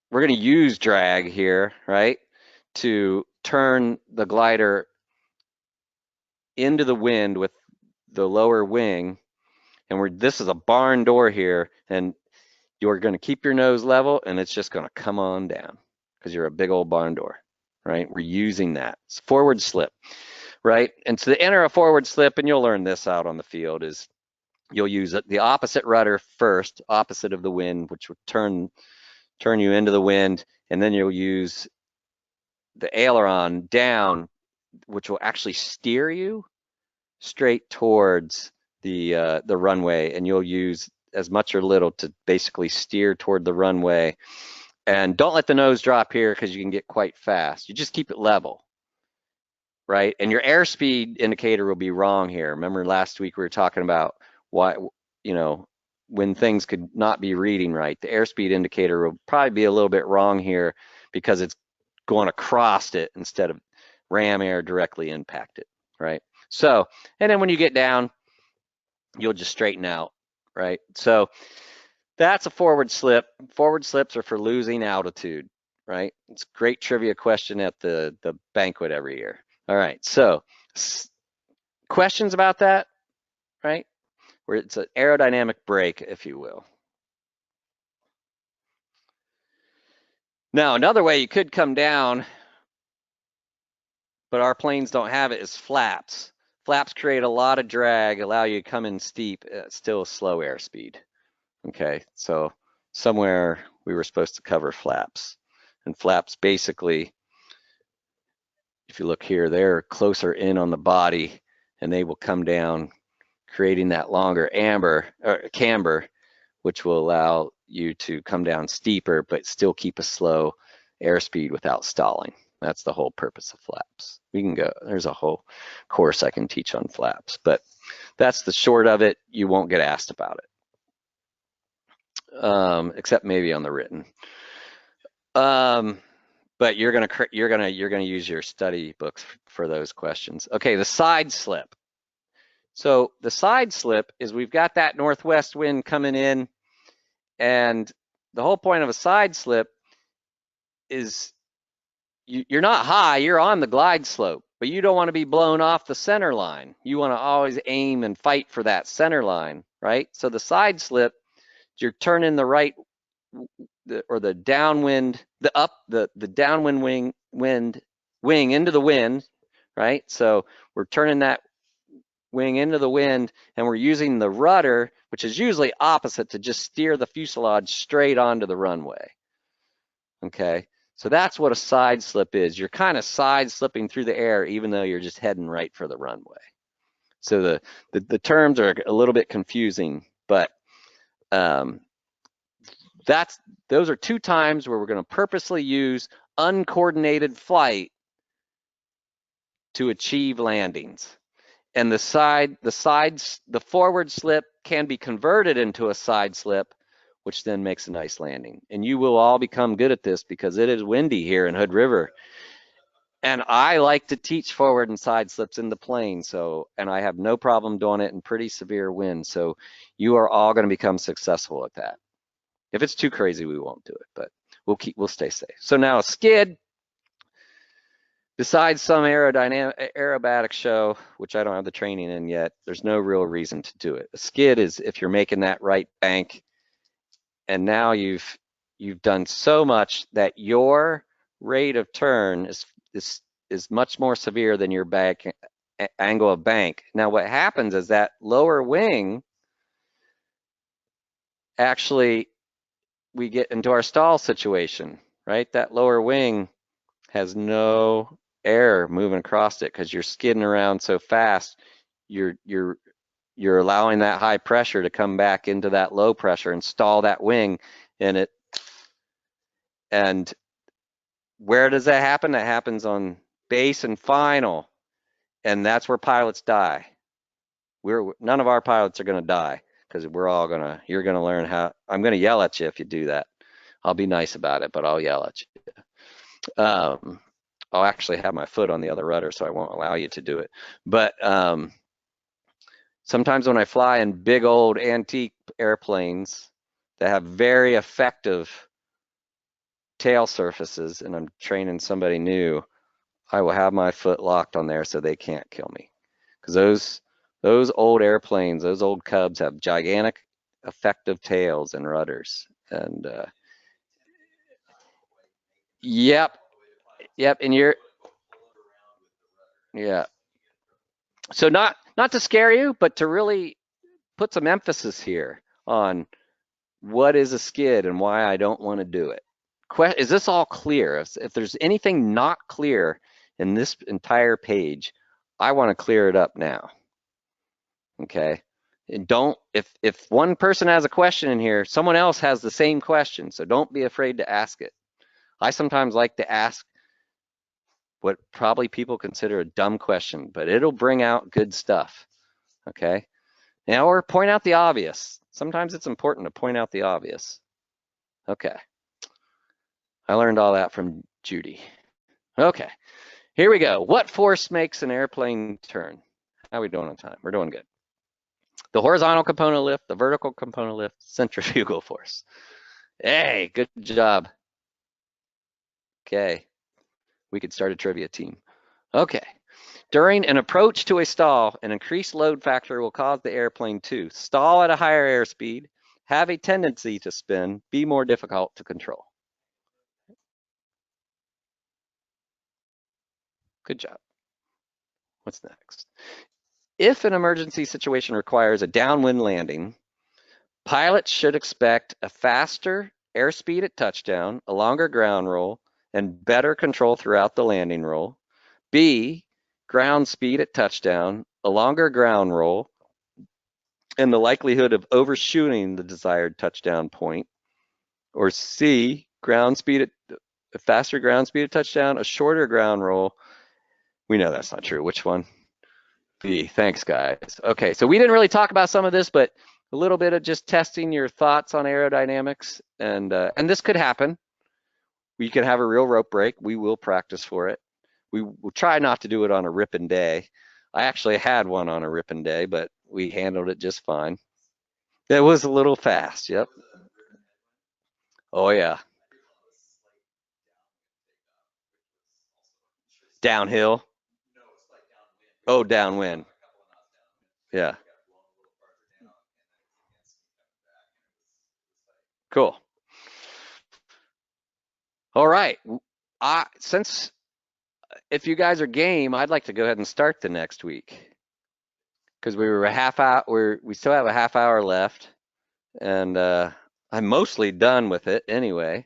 we're going to use drag here, right, to turn the glider into the wind with the lower wing. And this is a barn door here, and you're going to keep your nose level, and it's just going to come on down because you're a big old barn door, right? We're using that. It's forward slip, right? And to enter a forward slip, and you'll learn this out on the field, is you'll use the opposite rudder first, opposite of the wind, which will turn you into the wind, and then you'll use the aileron down, which will actually steer you straight towards the runway, and you'll use as much or little to basically steer toward the runway. And don't let the nose drop here because you can get quite fast. You just keep it level, right? And your airspeed indicator will be wrong here. Remember last week we were talking about why, when things could not be reading right. The airspeed indicator will probably be a little bit wrong here because it's going across it instead of ram air directly impact it, right? So, and then when you get down, you'll just straighten out, right? So that's a forward slip. Forward slips are for losing altitude, right? It's a great trivia question at the banquet every year. All right, so questions about that, right? Where it's an aerodynamic break, if you will. Now, another way you could come down, but our planes don't have it, is flaps. Flaps create a lot of drag, allow you to come in steep, still a slow airspeed. Okay, so somewhere we were supposed to cover flaps. And flaps basically, if you look here, they're closer in on the body and they will come down, creating that longer camber, which will allow you to come down steeper, but still keep a slow airspeed without stalling. That's the whole purpose of flaps. We can go, there's a whole course I can teach on flaps, but that's the short of it. You won't get asked about it, except maybe on the written. But you're gonna use your study books for those questions. Okay, the side slip. So the side slip is we've got that northwest wind coming in, and the whole point of a side slip is you're not high, you're on the glide slope, but you don't want to be blown off the center line. You want to always aim and fight for that center line, right? So the side slip, you're turning the right or the downwind, the downwind wing into the wind, right? So we're turning that wing into the wind, and we're using the rudder, which is usually opposite, to just steer the fuselage straight onto the runway. Okay, so that's what a side slip is. You're kind of side slipping through the air, even though you're just heading right for the runway. So the terms are a little bit confusing, but those are two times where we're going to purposely use uncoordinated flight to achieve landings. And the forward slip can be converted into a side slip, which then makes a nice landing. And you will all become good at this because it is windy here in Hood River. And I like to teach forward and side slips in the plane, and I have no problem doing it in pretty severe winds. So you are all going to become successful at that. If it's too crazy, we won't do it, but we'll stay safe. So now a skid, besides some aerobatic show, which I don't have the training in yet, there's no real reason to do it. A skid is if you're making that right bank, and now you've done so much that your rate of turn is much more severe than your angle of bank. Now what happens is that lower wing, actually, we get into our stall situation, right? That lower wing has no air moving across it because you're skidding around so fast. You're allowing that high pressure to come back into that low pressure and stall that wing, and where does that happen? That happens on base and final, and that's where pilots die. None of our pilots are going to die because you're going to learn how. I'm going to yell at you if you do that. I'll be nice about it, but I'll yell at you. I'll actually have my foot on the other rudder, so I won't allow you to do it. But sometimes when I fly in big old antique airplanes that have very effective tail surfaces, and I'm training somebody new, I will have my foot locked on there so they can't kill me. Because those old airplanes, those old Cubs have gigantic effective tails and rudders. And yep, and yeah. So not to scare you, but to really put some emphasis here on what is a skid and why I don't want to do it. Is this all clear? If there's anything not clear in this entire page, I want to clear it up now. Okay. And if one person has a question in here, someone else has the same question. So don't be afraid to ask it. I sometimes like to ask what probably people consider a dumb question, but it'll bring out good stuff. Okay. Now, or point out the obvious. Sometimes it's important to point out the obvious. Okay. I learned all that from Judy. Okay. Here we go. What force makes an airplane turn? How are we doing on time? We're doing good. The horizontal component lift, the vertical component lift, centrifugal force. Hey, good job. Okay. We could start a trivia team. Okay. During an approach to a stall, an increased load factor will cause the airplane to stall at a higher airspeed, have a tendency to spin, be more difficult to control. Good job. What's next? If an emergency situation requires a downwind landing, pilots should expect a faster airspeed at touchdown, a longer ground roll, and better control throughout the landing roll. B, ground speed at touchdown, a longer ground roll, and the likelihood of overshooting the desired touchdown point. Or C, a faster ground speed at touchdown, a shorter ground roll. We know that's not true. Which one? B. Thanks, guys. Okay, so we didn't really talk about some of this, but a little bit of just testing your thoughts on aerodynamics, and this could happen. We could have a real rope break. We will practice for it. We will try not to do it on a ripping day. I actually had one on a ripping day, but we handled it just fine. It was a little fast. Yep. Oh yeah. Downhill. Oh, downwind. Yeah. Cool. All right. Since if you guys are game, I'd like to go ahead and start the next week because we were a half hour. We still have a half hour left, and I'm mostly done with it anyway.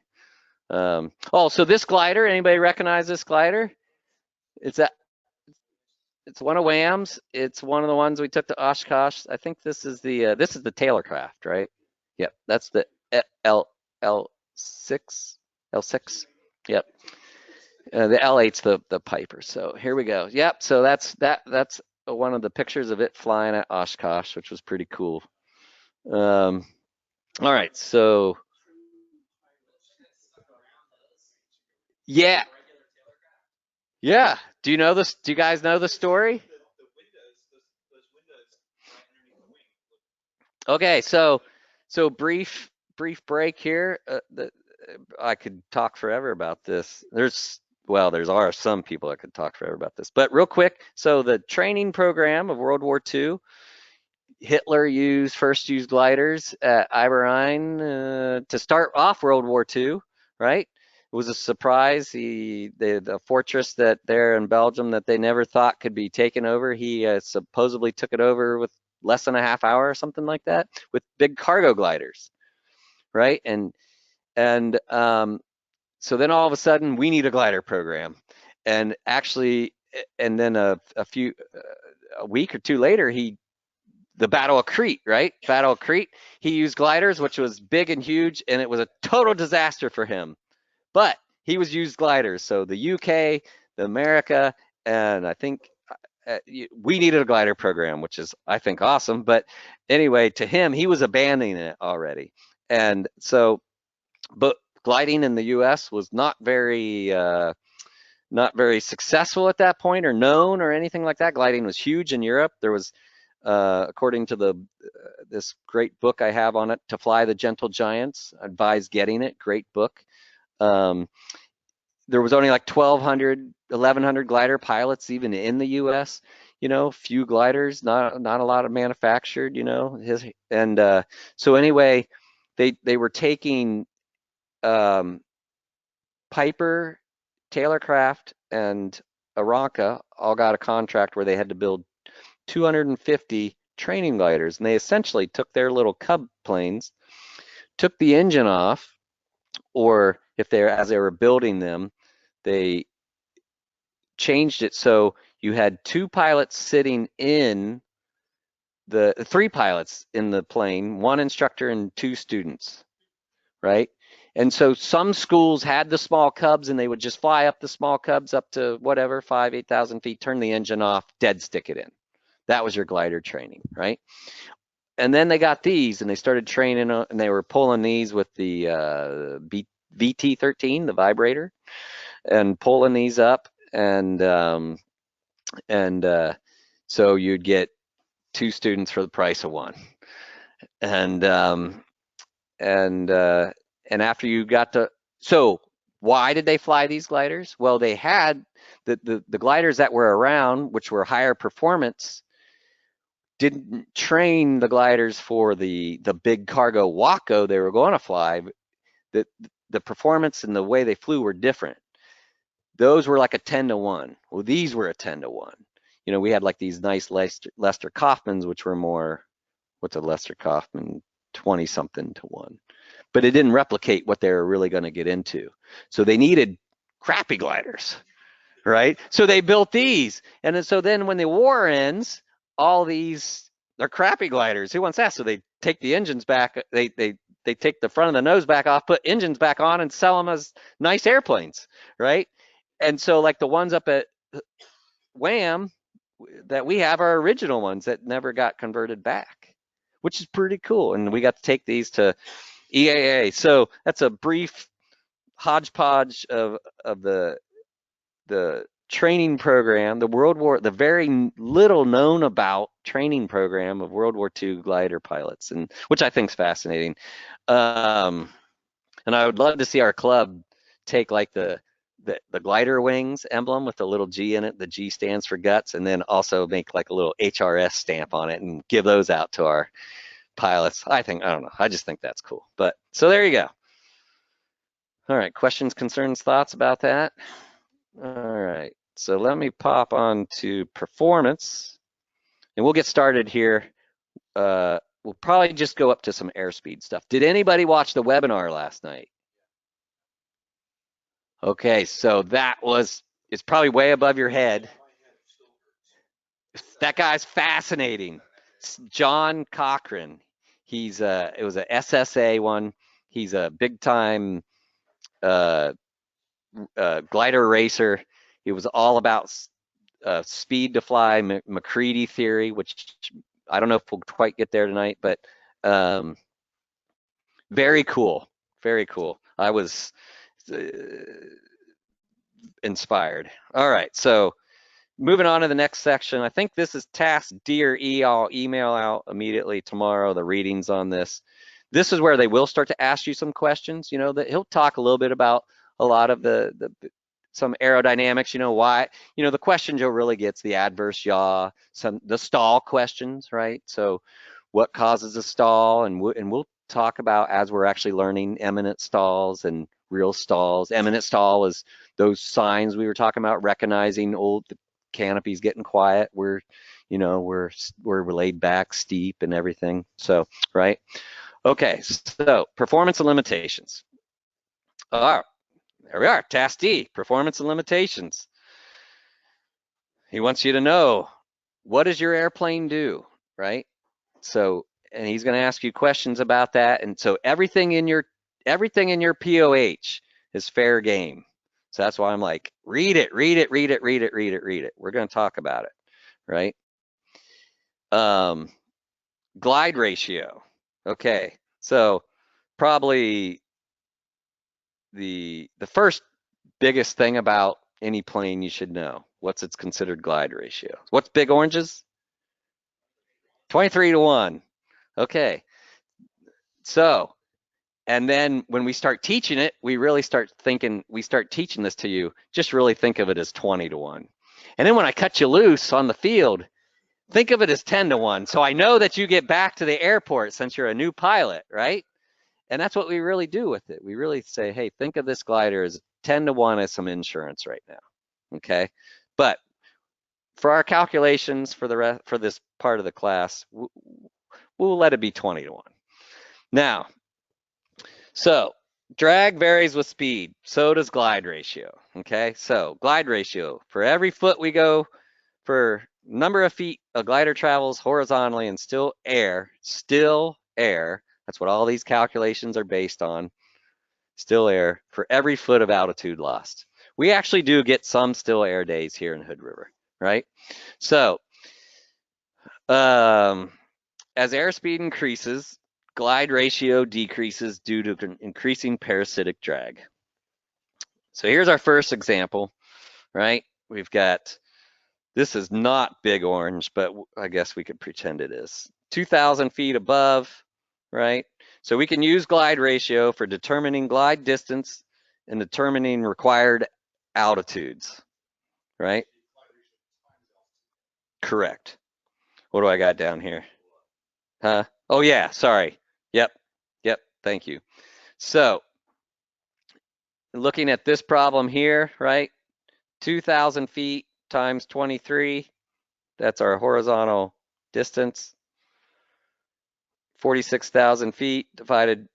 Oh, so this glider. Anybody recognize this glider? It's one of Wham's. It's one of the ones we took to Oshkosh. I think this is the Taylorcraft, right? Yep, that's the L6. Yep. The L8's the Piper. So here we go. Yep. So that's one of the pictures of it flying at Oshkosh, which was pretty cool. All right. So yeah. Yeah. Do you know this? Do you guys know the story? Okay. So brief break here. I could talk forever about this. There are some people that could talk forever about this, but real quick. So the training program of World War II, Hitler first used gliders at Iberine to start off World War II, right? It was a surprise. The fortress that there in Belgium that they never thought could be taken over, he supposedly took it over with less than a half hour or something like that with big cargo gliders, right? And so then all of a sudden we need a glider program, and then a week or two later the Battle of Crete, right? Battle of Crete, he used gliders, which was big and huge, and it was a total disaster for him. But he was used gliders. So the UK, the America, and I think we needed a glider program, which is, I think, awesome. But anyway, to him, he was abandoning it already. And so, but gliding in the US was not very successful at that point or known or anything like that. Gliding was huge in Europe. There was, according to this great book I have on it, To Fly the Gentle Giants, I advise getting it, great book. There was only like 1,100 glider pilots even in the US, few gliders, not a lot of manufactured, so anyway, they were taking Piper, Taylorcraft, and Aranca all got a contract where they had to build 250 training gliders, and they essentially took their little Cub planes, took the engine off, or as they were building them, they changed it so you had three pilots in the plane, one instructor and two students, right? And so some schools had the small Cubs and they would just fly up the small Cubs up to whatever, 8,000 feet, turn the engine off, dead stick it in. That was your glider training, right? And then they got these and they started training, and they were pulling these with the VT13, the vibrator, and pulling these up, and so you'd get two students for the price of one. And after you got to, so why did they fly these gliders? Well, they had the gliders that were around, which were higher performance, didn't train the gliders for the big cargo Waco they were going to fly. The performance and the way they flew were different. Those were like a 10-to-1. Well, these were a 10-to-1. We had like these nice Lester Kaufmans, which were more, what's a Lester Kaufman, 20-something to 1. But it didn't replicate what they were really going to get into. So they needed crappy gliders, right? So they built these. And so then when the war ends, all these are crappy gliders. Who wants that? So they take the engines back. They take the front of the nose back off, put engines back on, and sell them as nice airplanes, right? And so like the ones up at Wham that we have are original ones that never got converted back, which is pretty cool. And we got to take these to EAA. So that's a brief hodgepodge of the training program, the very little known about training program of World War II glider pilots, and which I think is fascinating. And I would love to see our club take like the glider wings emblem with the little G in it. The G stands for guts, and then also make like a little HRS stamp on it and give those out to our pilots. I don't know. I just think that's cool. But so there you go. All right, questions, concerns, thoughts about that? All right, so let me pop on to performance, and we'll get started here. We'll probably just go up to some airspeed stuff. Did anybody watch the webinar last night? Okay, so it's probably way above your head. That guy's fascinating. John Cochran. It was a SSA one. He's a big time glider racer. It was all about speed to fly, McCready theory, which I don't know if we'll quite get there tonight, but very cool, very cool. I was inspired. All right, so moving on to the next section. I think this is task D or E. I'll email out immediately tomorrow the readings on this. This is where they will start to ask you some questions. That he'll talk a little bit about a lot of some aerodynamics. Why. The questions you'll really get is the adverse yaw, the stall questions, right? So what causes a stall, and we'll talk about, as we're actually learning, eminent stalls and real stalls. Eminent stall is those signs we were talking about, recognizing the canopy's getting quiet. We're laid back, steep, and everything. So, right? Okay, so performance and limitations. All right, there we are. Task D, performance and limitations. He wants you to know, what does your airplane do, right? So, and he's going to ask you questions about that. And so everything in your POH is fair game. So that's why I'm like, read it, read it, read it, read it, read it, read it. We're going to talk about it, right? Glide ratio. Okay, so probably the first biggest thing about any plane you should know. What's its considered glide ratio? What's Big Orange's? 23-1. Okay, so, and then when we start teaching it, we start teaching this to you, just really think of it as 20-1. And then when I cut you loose on the field, think of it as 10-1. So I know that you get back to the airport since you're a new pilot, right? And that's what we really do with it. We really say, hey, think of this glider as 10-1 as some insurance right now, okay? But for our calculations for this part of the class, we'll let it be 20-1. Now, so drag varies with speed. So does glide ratio, okay? So glide ratio, for every foot we go, for number of feet a glider travels horizontally in still air, that's what all these calculations are based on, still air, for every foot of altitude lost. We actually do get some still air days here in Hood River, right? So as airspeed increases, glide ratio decreases due to increasing parasitic drag. So here's our first example, right? We've got, this is not Big Orange, but I guess we could pretend it is. 2,000 feet above, right? So we can use glide ratio for determining glide distance and determining required altitudes, right? Correct. What do I got down here? Huh? Oh yeah, sorry. Yep, thank you. So looking at this problem here, right? 2,000 feet times 23, that's our horizontal distance. 46,000 feet divided,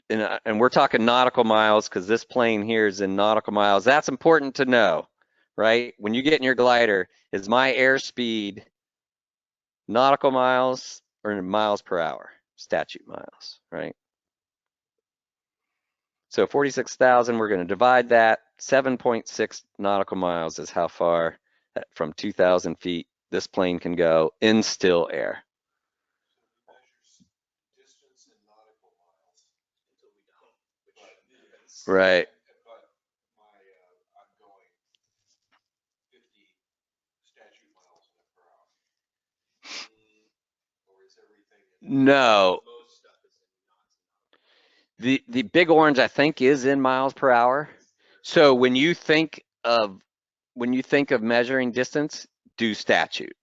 and we're talking nautical miles because this plane here is in nautical miles. That's important to know, right? When you get in your glider, is my airspeed nautical miles or in miles per hour? Statute miles, right? So 46,000, we're going to divide that. 7.6 nautical miles is how far from 2,000 feet this plane can go in still air. Distance in nautical miles until we don't. Right. But I'm going 50 statute miles per hour. Or is everything? No. Most stuff is in knots. The Big Orange, I think, is in miles per hour. So when you think of measuring distance, do statute.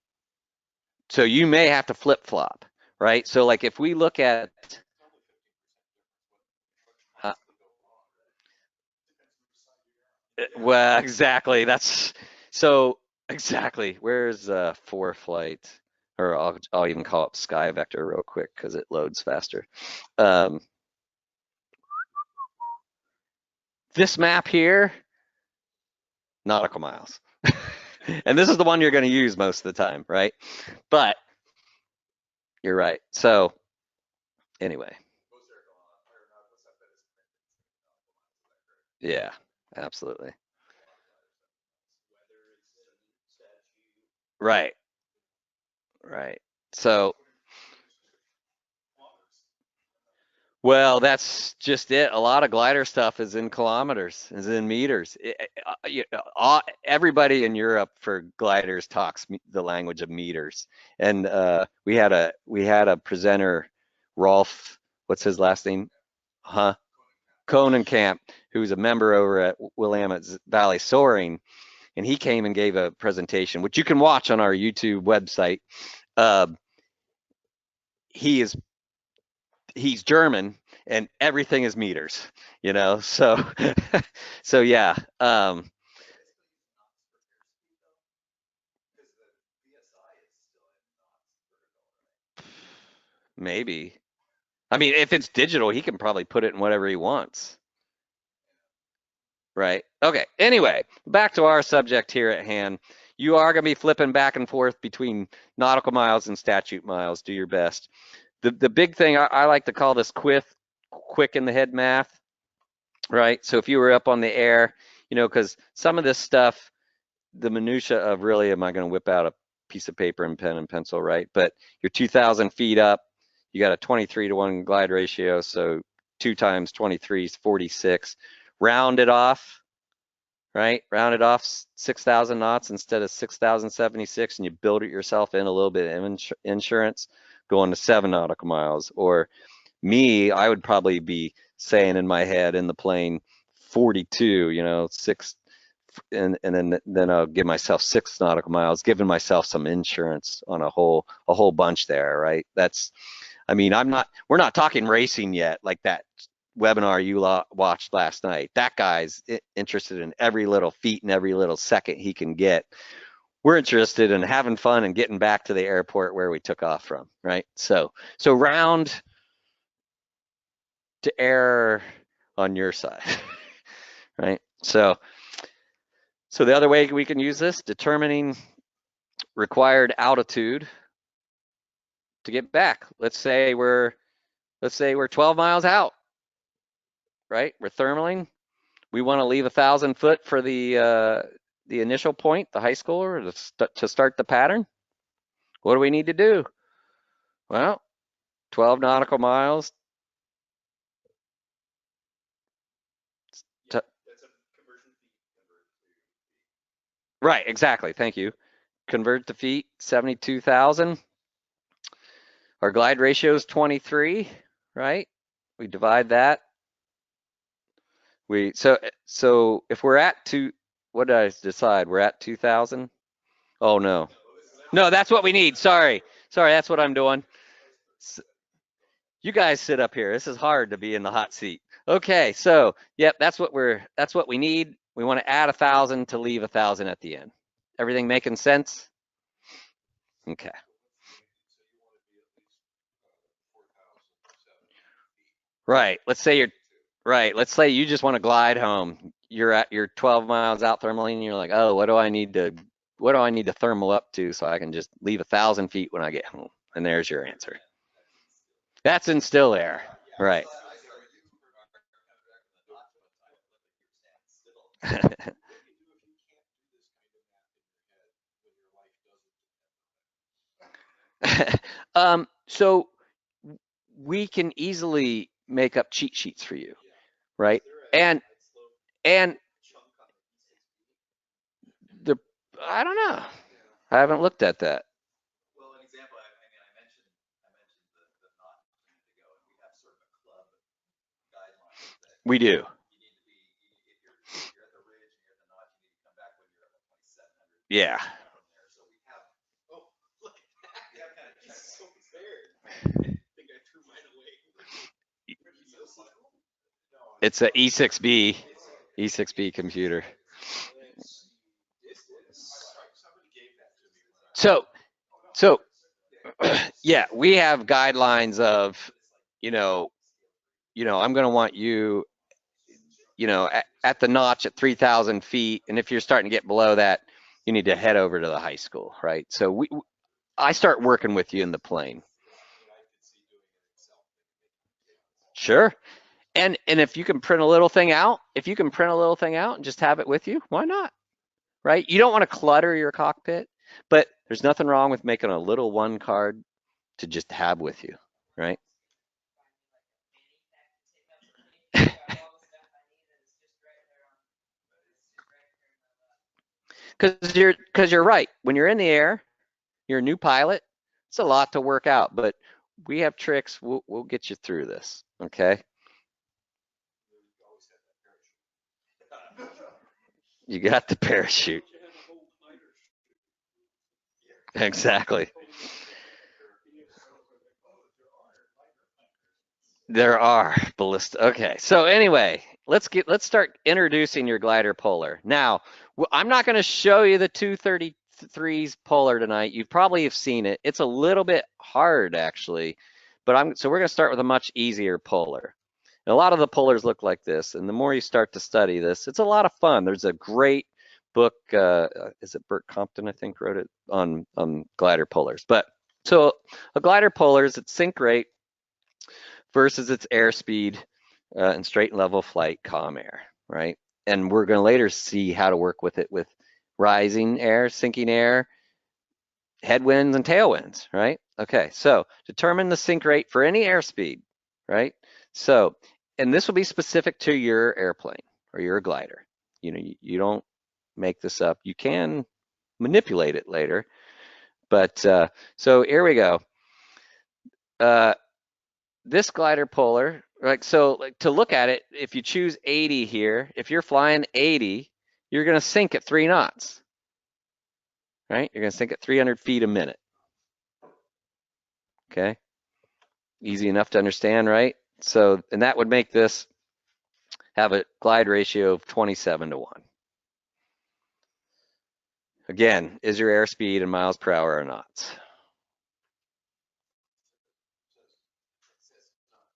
So you may have to flip flop, right? So like if we look at well, exactly. That's so exactly. Where's for flight? Or I'll even call up Sky Vector real quick because it loads faster. This map here, nautical miles. And this is the one you're going to use most of the time, right? But you're right. So anyway. Yeah, absolutely. Right. Right. So, well, that's just it. A lot of glider stuff is in kilometers, is in meters. Everybody in Europe for gliders talks the language of meters. And we had a presenter, Rolf, what's his last name? Huh? Conenkamp, who's a member over at Willamette Valley Soaring, and he came and gave a presentation, which you can watch on our YouTube website. He's German, and everything is meters, So, so yeah. Maybe. I mean, if it's digital, he can probably put it in whatever he wants. Right. Okay. Anyway, back to our subject here at hand. You are going to be flipping back and forth between nautical miles and statute miles. Do your best. The big thing I like to call this quick in the head math, right? So if you were up on the air, you know, because some of this stuff, the minutia of really, am I going to whip out a piece of paper and pen and pencil, right? But you're 2,000 feet up, you got a 23-to-1 glide ratio, so 2 times 23 is 46. Round it off, right? Round it off 6,000 knots instead of 6,076, and you build it yourself in a little bit of insurance, going to 7 nautical miles. Or me, I would probably be saying in my head in the plane 42, you know, 6, and then I'll give myself 6 nautical miles, giving myself some insurance on a whole bunch there, right? That's, I mean, we're not talking racing yet, like that webinar you watched last night. That guy's interested in every little feet and every little second he can get. We're interested in having fun and getting back to the airport where we took off from, right? So round to err on your side, right? So the other way we can use this, determining required altitude to get back. Let's say we're 12 miles out, right? We're thermaling. We want to leave 1,000 foot for the initial point, the high schooler, to start the pattern. What do we need to do? Well, 12 nautical miles. That's a conversion feet. Right, exactly. Thank you. Convert to feet, 72,000. Our glide ratio is 23, right? We divide that. So if we're at what did I decide? We're at 2,000. Oh no, that's what we need. Sorry, that's what I'm doing. You guys sit up here. This is hard to be in the hot seat. Okay, so yep, that's what we need. We want to add 1,000 to leave 1,000 at the end. Everything making sense? Okay. Right. Let's say you just want to glide home. You're 12 miles out thermally, and you're like, oh, what do I need to thermal up to so I can just leave 1,000 feet when I get home? And there's your answer. That's in still air, right? So we can easily make up cheat sheets for you, right? And I don't know. I haven't looked at that. Well, an example, I mentioned the knot a minute ago, and we have sort of a club guideline that We do. you need to be, if you're at the ridge and you're at the knot, you need to come back when you're at 2,700. Yeah. So we have, oh, look at that. We have kind of checkpoints there. I think I threw mine away. It's a E6B computer. So yeah, we have guidelines of, I'm going to want you, at the notch at 3,000 feet. And if you're starting to get below that, you need to head over to the high school, right? So I start working with you in the plane. Sure. And if you can print a little thing out, and just have it with you, why not? Right? You don't want to clutter your cockpit, but there's nothing wrong with making a little one card to just have with you, right? Because you're right. When you're in the air, you're a new pilot. It's a lot to work out, but we have tricks. We'll get you through this, okay? You got the parachute. Exactly. There are ballista. Okay. So anyway, let's start introducing your glider polar. Now, I'm not going to show you the 233's polar tonight. You probably have seen it. It's a little bit hard actually, but so we're going to start with a much easier polar. And a lot of the polars look like this, and the more you start to study this, it's a lot of fun. There's a great book, is it Burt Compton, I think, wrote it on glider polars. But so a glider polar is its sink rate versus its airspeed in straight and level flight, calm air, right? and we're going to later see how to work with it with rising air, sinking air, headwinds, and tailwinds, right? Okay, so determine the sink rate for any airspeed, right? So, and this will be specific to your airplane or your glider. You know, you don't make this up. You can manipulate it later, but so here we go. This glider puller, right? So like to look at it, if you choose 80 here, if you're flying 80, you're going to sink at 3 knots, right? You're going to sink at 300 feet a minute. Okay, easy enough to understand, right? So, and that would make this have a glide ratio of 27 to 1. Again, is your airspeed in miles per hour or knots?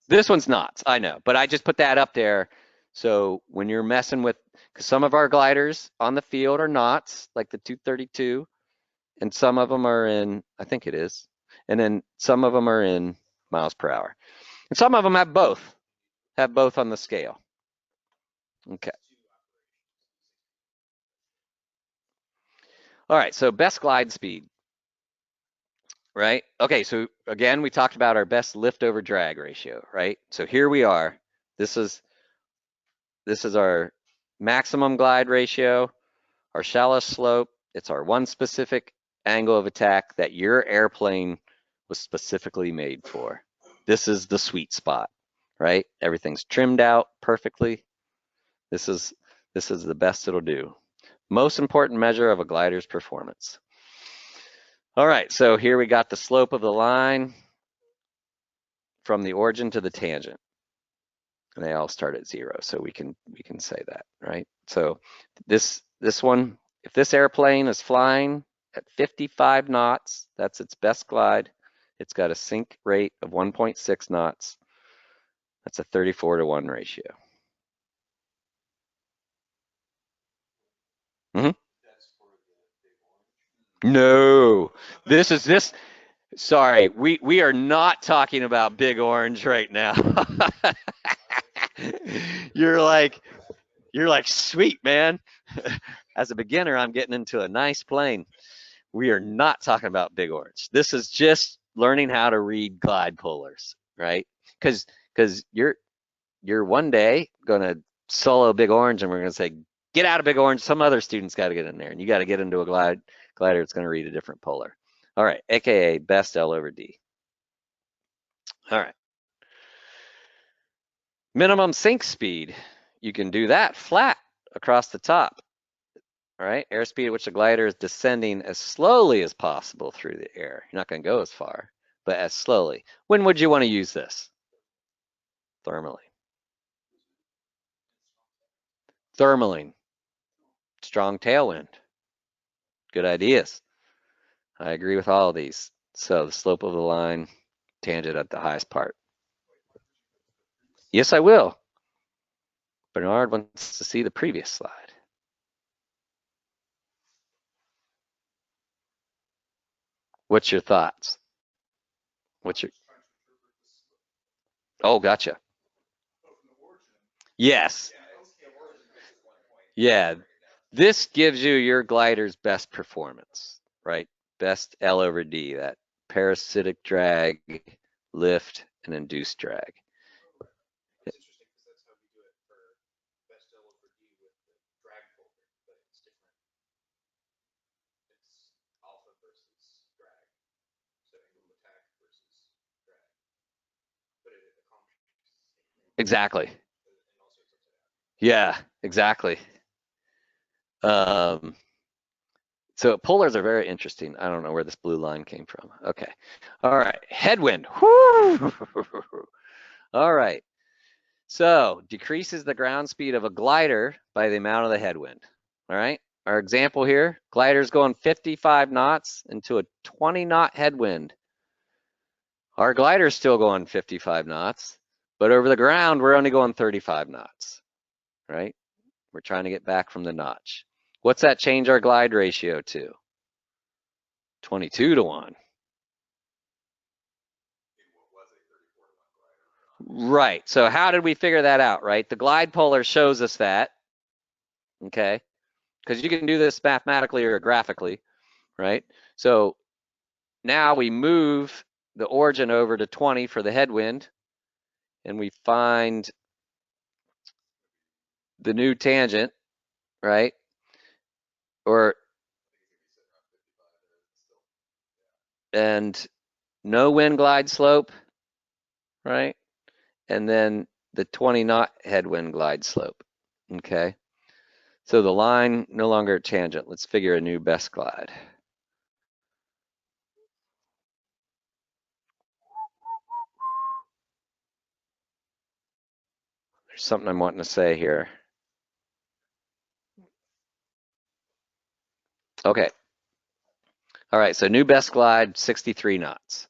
This one's knots, I know, but I just put that up there. So when you're messing with, because some of our gliders on the field are knots, like the 232, and some of them are in, I think it is, and then some of them are in miles per hour. And some of them have both on the scale. Okay. All right, so best glide speed, right? Okay, so again, we talked about our best lift over drag ratio, right? So here we are. This is our maximum glide ratio, our shallow slope. It's our one specific angle of attack that your airplane was specifically made for. This is the sweet spot, right? Everything's trimmed out perfectly. This is the best it'll do. Most important measure of a glider's performance. All right, so here we got the slope of the line from the origin to the tangent. And they all start at 0, so we can say that, right? So this one, if this airplane is flying at 55 knots, that's its best glide. It's got a sink rate of 1.6 knots. That's a 34 to 1 ratio. No, this. Sorry, we are not talking about Big Orange right now. You're like, sweet, man. As a beginner, I'm getting into a nice plane. We are not talking about Big Orange. This is just learning how to read glide pullers, right? Because you're one day gonna solo Big Orange, and we're gonna say, get out of Big Orange. Some other student's got to get in there, and you got to get into a glider that's gonna read a different puller. All right, AKA best L over D. All right. Minimum sink speed. You can do that flat across the top. All right, airspeed at which the glider is descending as slowly as possible through the air. You're not going to go as far, but as slowly. When would you want to use this? Thermaling. Thermaling. Strong tailwind. Good ideas. I agree with all of these. So the slope of the line, tangent at the highest part. Yes, I will. Bernard wants to see the previous slide. What's your thoughts? Oh, gotcha. Yes. Yeah. This gives you your glider's best performance, right? Best L over D, that parasitic drag, lift, and induced drag. It's interesting because that's how we do it for best L over D with the drag folder, but it's different. It's alpha versus drag. So angle of attack versus drag. But it accomplishes the same thing. Exactly. And also it's upside down. Yeah, exactly. So pullers are very interesting. I don't know where this blue line came from. Okay. All right. Headwind. Whoo! All right. So decreases the ground speed of a glider by the amount of the headwind. All right. Our example here, glider's going 55 knots into a 20 knot headwind. Our glider's still going 55 knots, but over the ground, we're only going 35 knots, right? We're trying to get back from the notch. What's that change our glide ratio to? 22 to 1. Right. So how did we figure that out, right? The glide puller shows us that. okay? Because you can do this mathematically or graphically, right? So now we move the origin over to 20 for the headwind, and we find the new tangent, right? Or, and no wind glide slope, right? And then the 20 knot headwind glide slope, okay? So the line no longer a tangent. Let's figure a new best glide. There's something I'm wanting to say here. Okay. All right, so new best glide, 63 knots.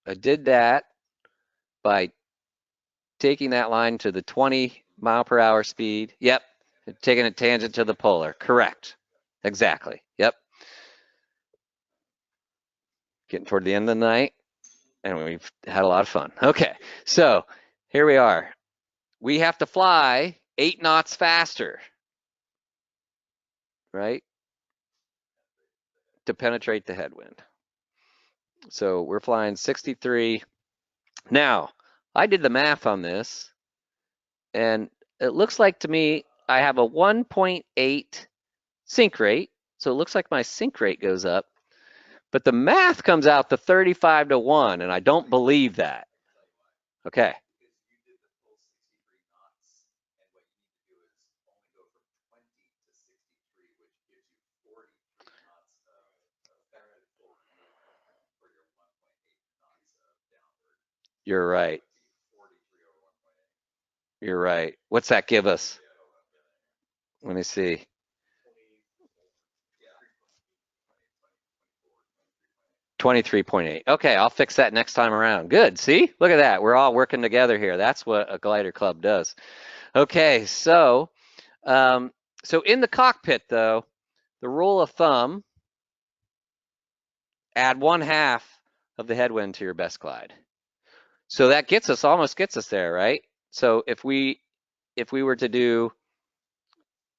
I did that by taking that line to the 20 mile per hour speed. Yep, taking a tangent to the polar. Correct. Exactly. Yep. Getting toward the end of the night, and we've had a lot of fun. Okay, so here we are. We have to fly 8 knots faster, right, to penetrate the headwind. So we're flying 63. Now, I did the math on this, and it looks like to me I have a 1.8 sink rate. So it looks like my sink rate goes up, but the math comes out to 35 to 1, and I don't believe that. Okay. You're right. You're right. What's that give us? Let me see. $23.8. Okay, I'll fix that next time around. Good. See? Look at that. We're all working together here. That's what a glider club does. Okay, so in the cockpit though, the rule of thumb, add 1/2 of the headwind to your best glide. So that almost gets us there, right? So if we were to do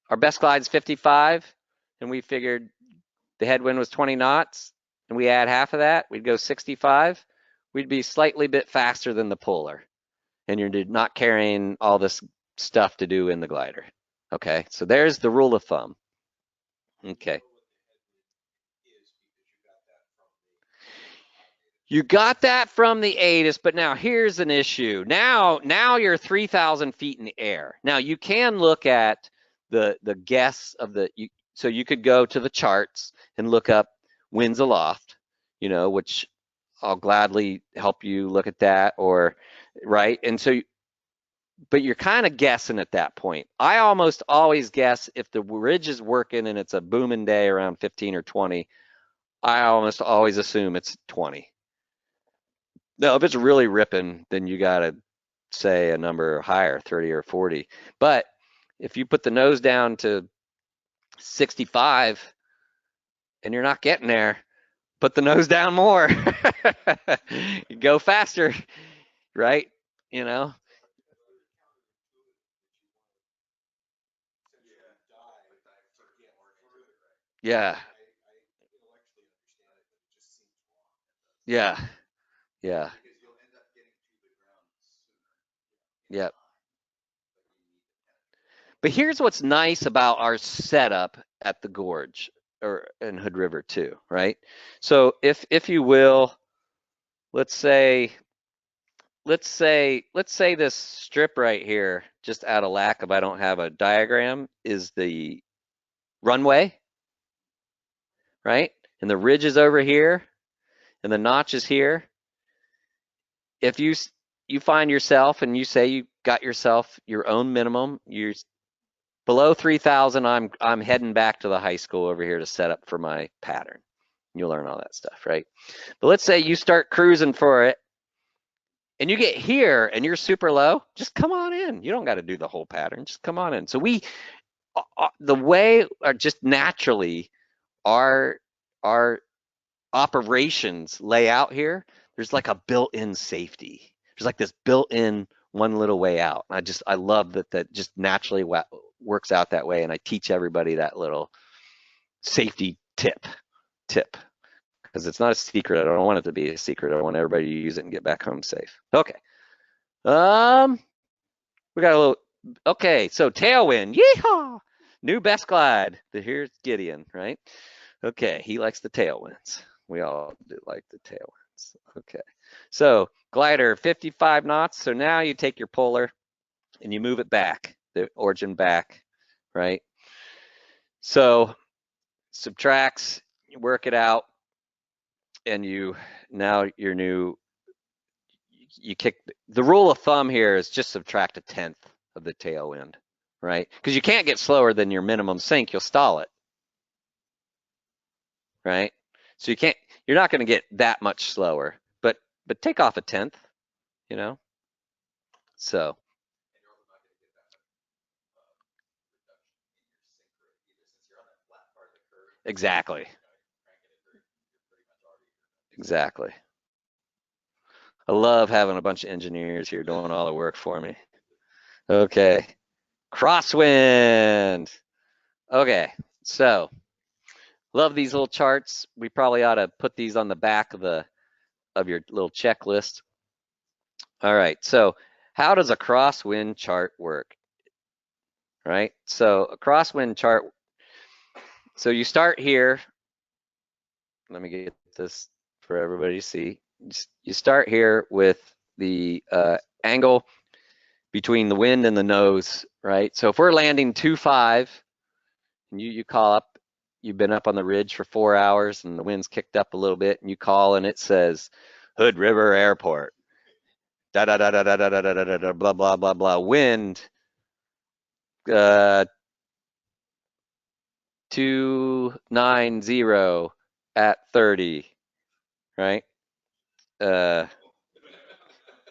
our best glide's 55 and we figured the headwind was 20 knots and we add half of that, we'd go 65. We'd be slightly bit faster than the polar, and you're not carrying all this stuff to do in the glider. Okay, so there's the rule of thumb. Okay. You got that from the ATIS, but now here's an issue. Now you're 3,000 feet in the air. Now you can look at the guess of so you could go to the charts and look up winds aloft, which I'll gladly help you look at that, or right. And so, but you're kind of guessing at that point. I almost always guess if the ridge is working and it's a booming day around 15 or 20, I almost always assume it's 20. No, if it's really ripping, then you got to say a number higher, 30 or 40. But if you put the nose down to 65 and you're not getting there, put the nose down more. Go faster, right? Yeah. Yeah. Yeah. Yep. But here's what's nice about our setup at the gorge or in Hood River too, right? So if you will, let's say this strip right here, just out of lack of I don't have a diagram, is the runway, right? And the ridge is over here and the notch is here. If you find yourself and you say you got yourself your own minimum, you're below 3,000, I'm heading back to the high school over here to set up for my pattern. You'll learn all that stuff, right? But let's say you start cruising for it and you get here and you're super low, just come on in. You don't got to do the whole pattern, just come on in. So the way just naturally our operations lay out here, there's like a built-in safety. There's like this built-in one little way out. I love that just naturally works out that way, and I teach everybody that little safety tip, because it's not a secret. I don't want it to be a secret. I want everybody to use it and get back home safe. Okay. We got a little. Okay, so tailwind. Yeehaw! New best glide. Here's Gideon, right? Okay, he likes the tailwinds. We all do like the tailwinds. Okay, so glider 55 knots. So now you take your puller and you move it back, the origin back, right? So subtracts, you work it out, and now your new, you kick. The rule of thumb here is just subtract 1/10 of the tailwind, right? Because you can't get slower than your minimum sink, you'll stall it, right? So you're not going to get that much slower, but take off 1/10, you know? So. Exactly. Exactly. I love having a bunch of engineers here doing all the work for me. Okay. Crosswind. Okay. So, love these little charts. We probably ought to put these on the back of your little checklist. All right. So, how does a crosswind chart work? Right? So, a crosswind chart. So, you start here. Let me get this for everybody to see. You start here with the angle between the wind and the nose, right? So if we're landing 2.5 and you call up, you've been up on the ridge for 4 hours and the wind's kicked up a little bit, and you call and it says Hood River Airport, da da da da da da da da da da, blah blah blah blah, wind 290 at 30, right?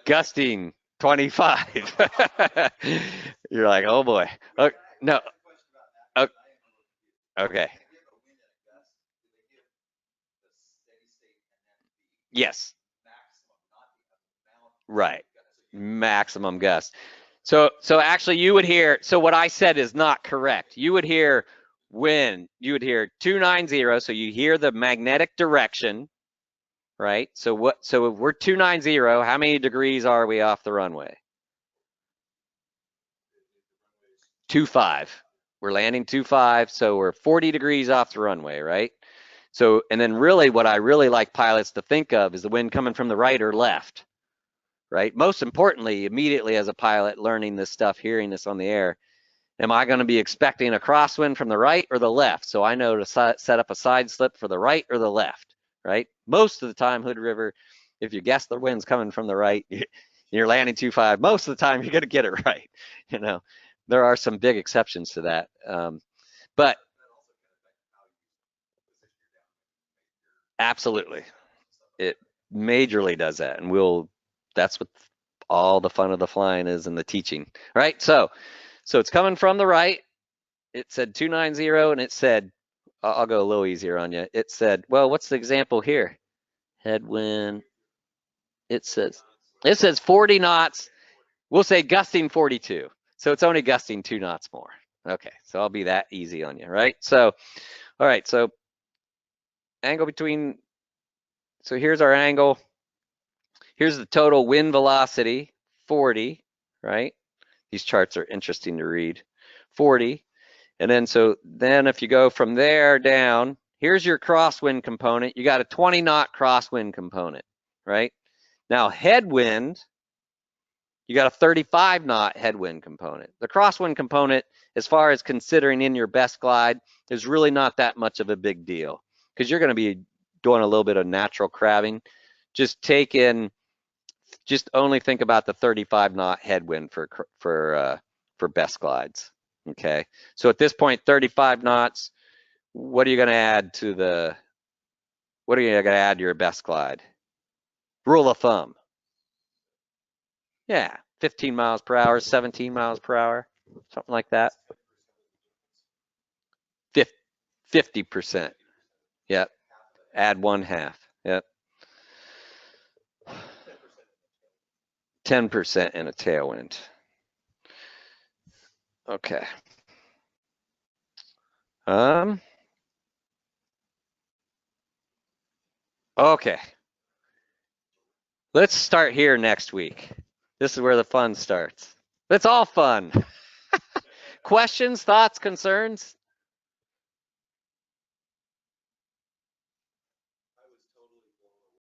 Gusting 25. You're like, oh boy. No. Okay. Yes. Right. Maximum gust. So actually you would hear, so what I said is not correct. You would hear wind, you would hear 290, so you hear the magnetic direction, right? So if we're 290, how many degrees are we off the runway? 25. We're landing 25, so we're 40 degrees off the runway, right? So, and then really what I really like pilots to think of is the wind coming from the right or left, right? Most importantly, immediately as a pilot learning this stuff, hearing this on the air, am I going to be expecting a crosswind from the right or the left? So I know to set up a side slip for the right or the left, right? Most of the time, Hood River, if you guess the wind's coming from the right, you're landing 2.5. Most of the time, you're going to get it right. You know, there are some big exceptions to that, but absolutely, it majorly does that, and that's what all the fun of the flying is and the teaching, right? So it's coming from the right. It said 290, and it said, I'll go a little easier on you. It said, well, what's the example here? Headwind. It says 40 knots. We'll say gusting 42. So it's only gusting 2 knots more. Okay, so I'll be that easy on you, right? So, all right, so angle between, so here's our angle. Here's the total wind velocity, 40, right? These charts are interesting to read. 40. And then if you go from there down, here's your crosswind component. You got a 20 knot crosswind component, right? Now headwind, you got a 35 knot headwind component. The crosswind component, as far as considering in your best glide, is really not that much of a big deal because you're going to be doing a little bit of natural crabbing. Just only think about the 35 knot headwind for best glides. Okay, so at this point, 35 knots. What are you going to add to your best glide? Rule of thumb. Yeah, 15 miles per hour, 17 miles per hour, something like that. 50%. Yep. Add 1/2. Yep. 10% in a tailwind. Okay. Okay. Let's start here next week. This is where the fun starts. It's all fun. Questions, thoughts, concerns?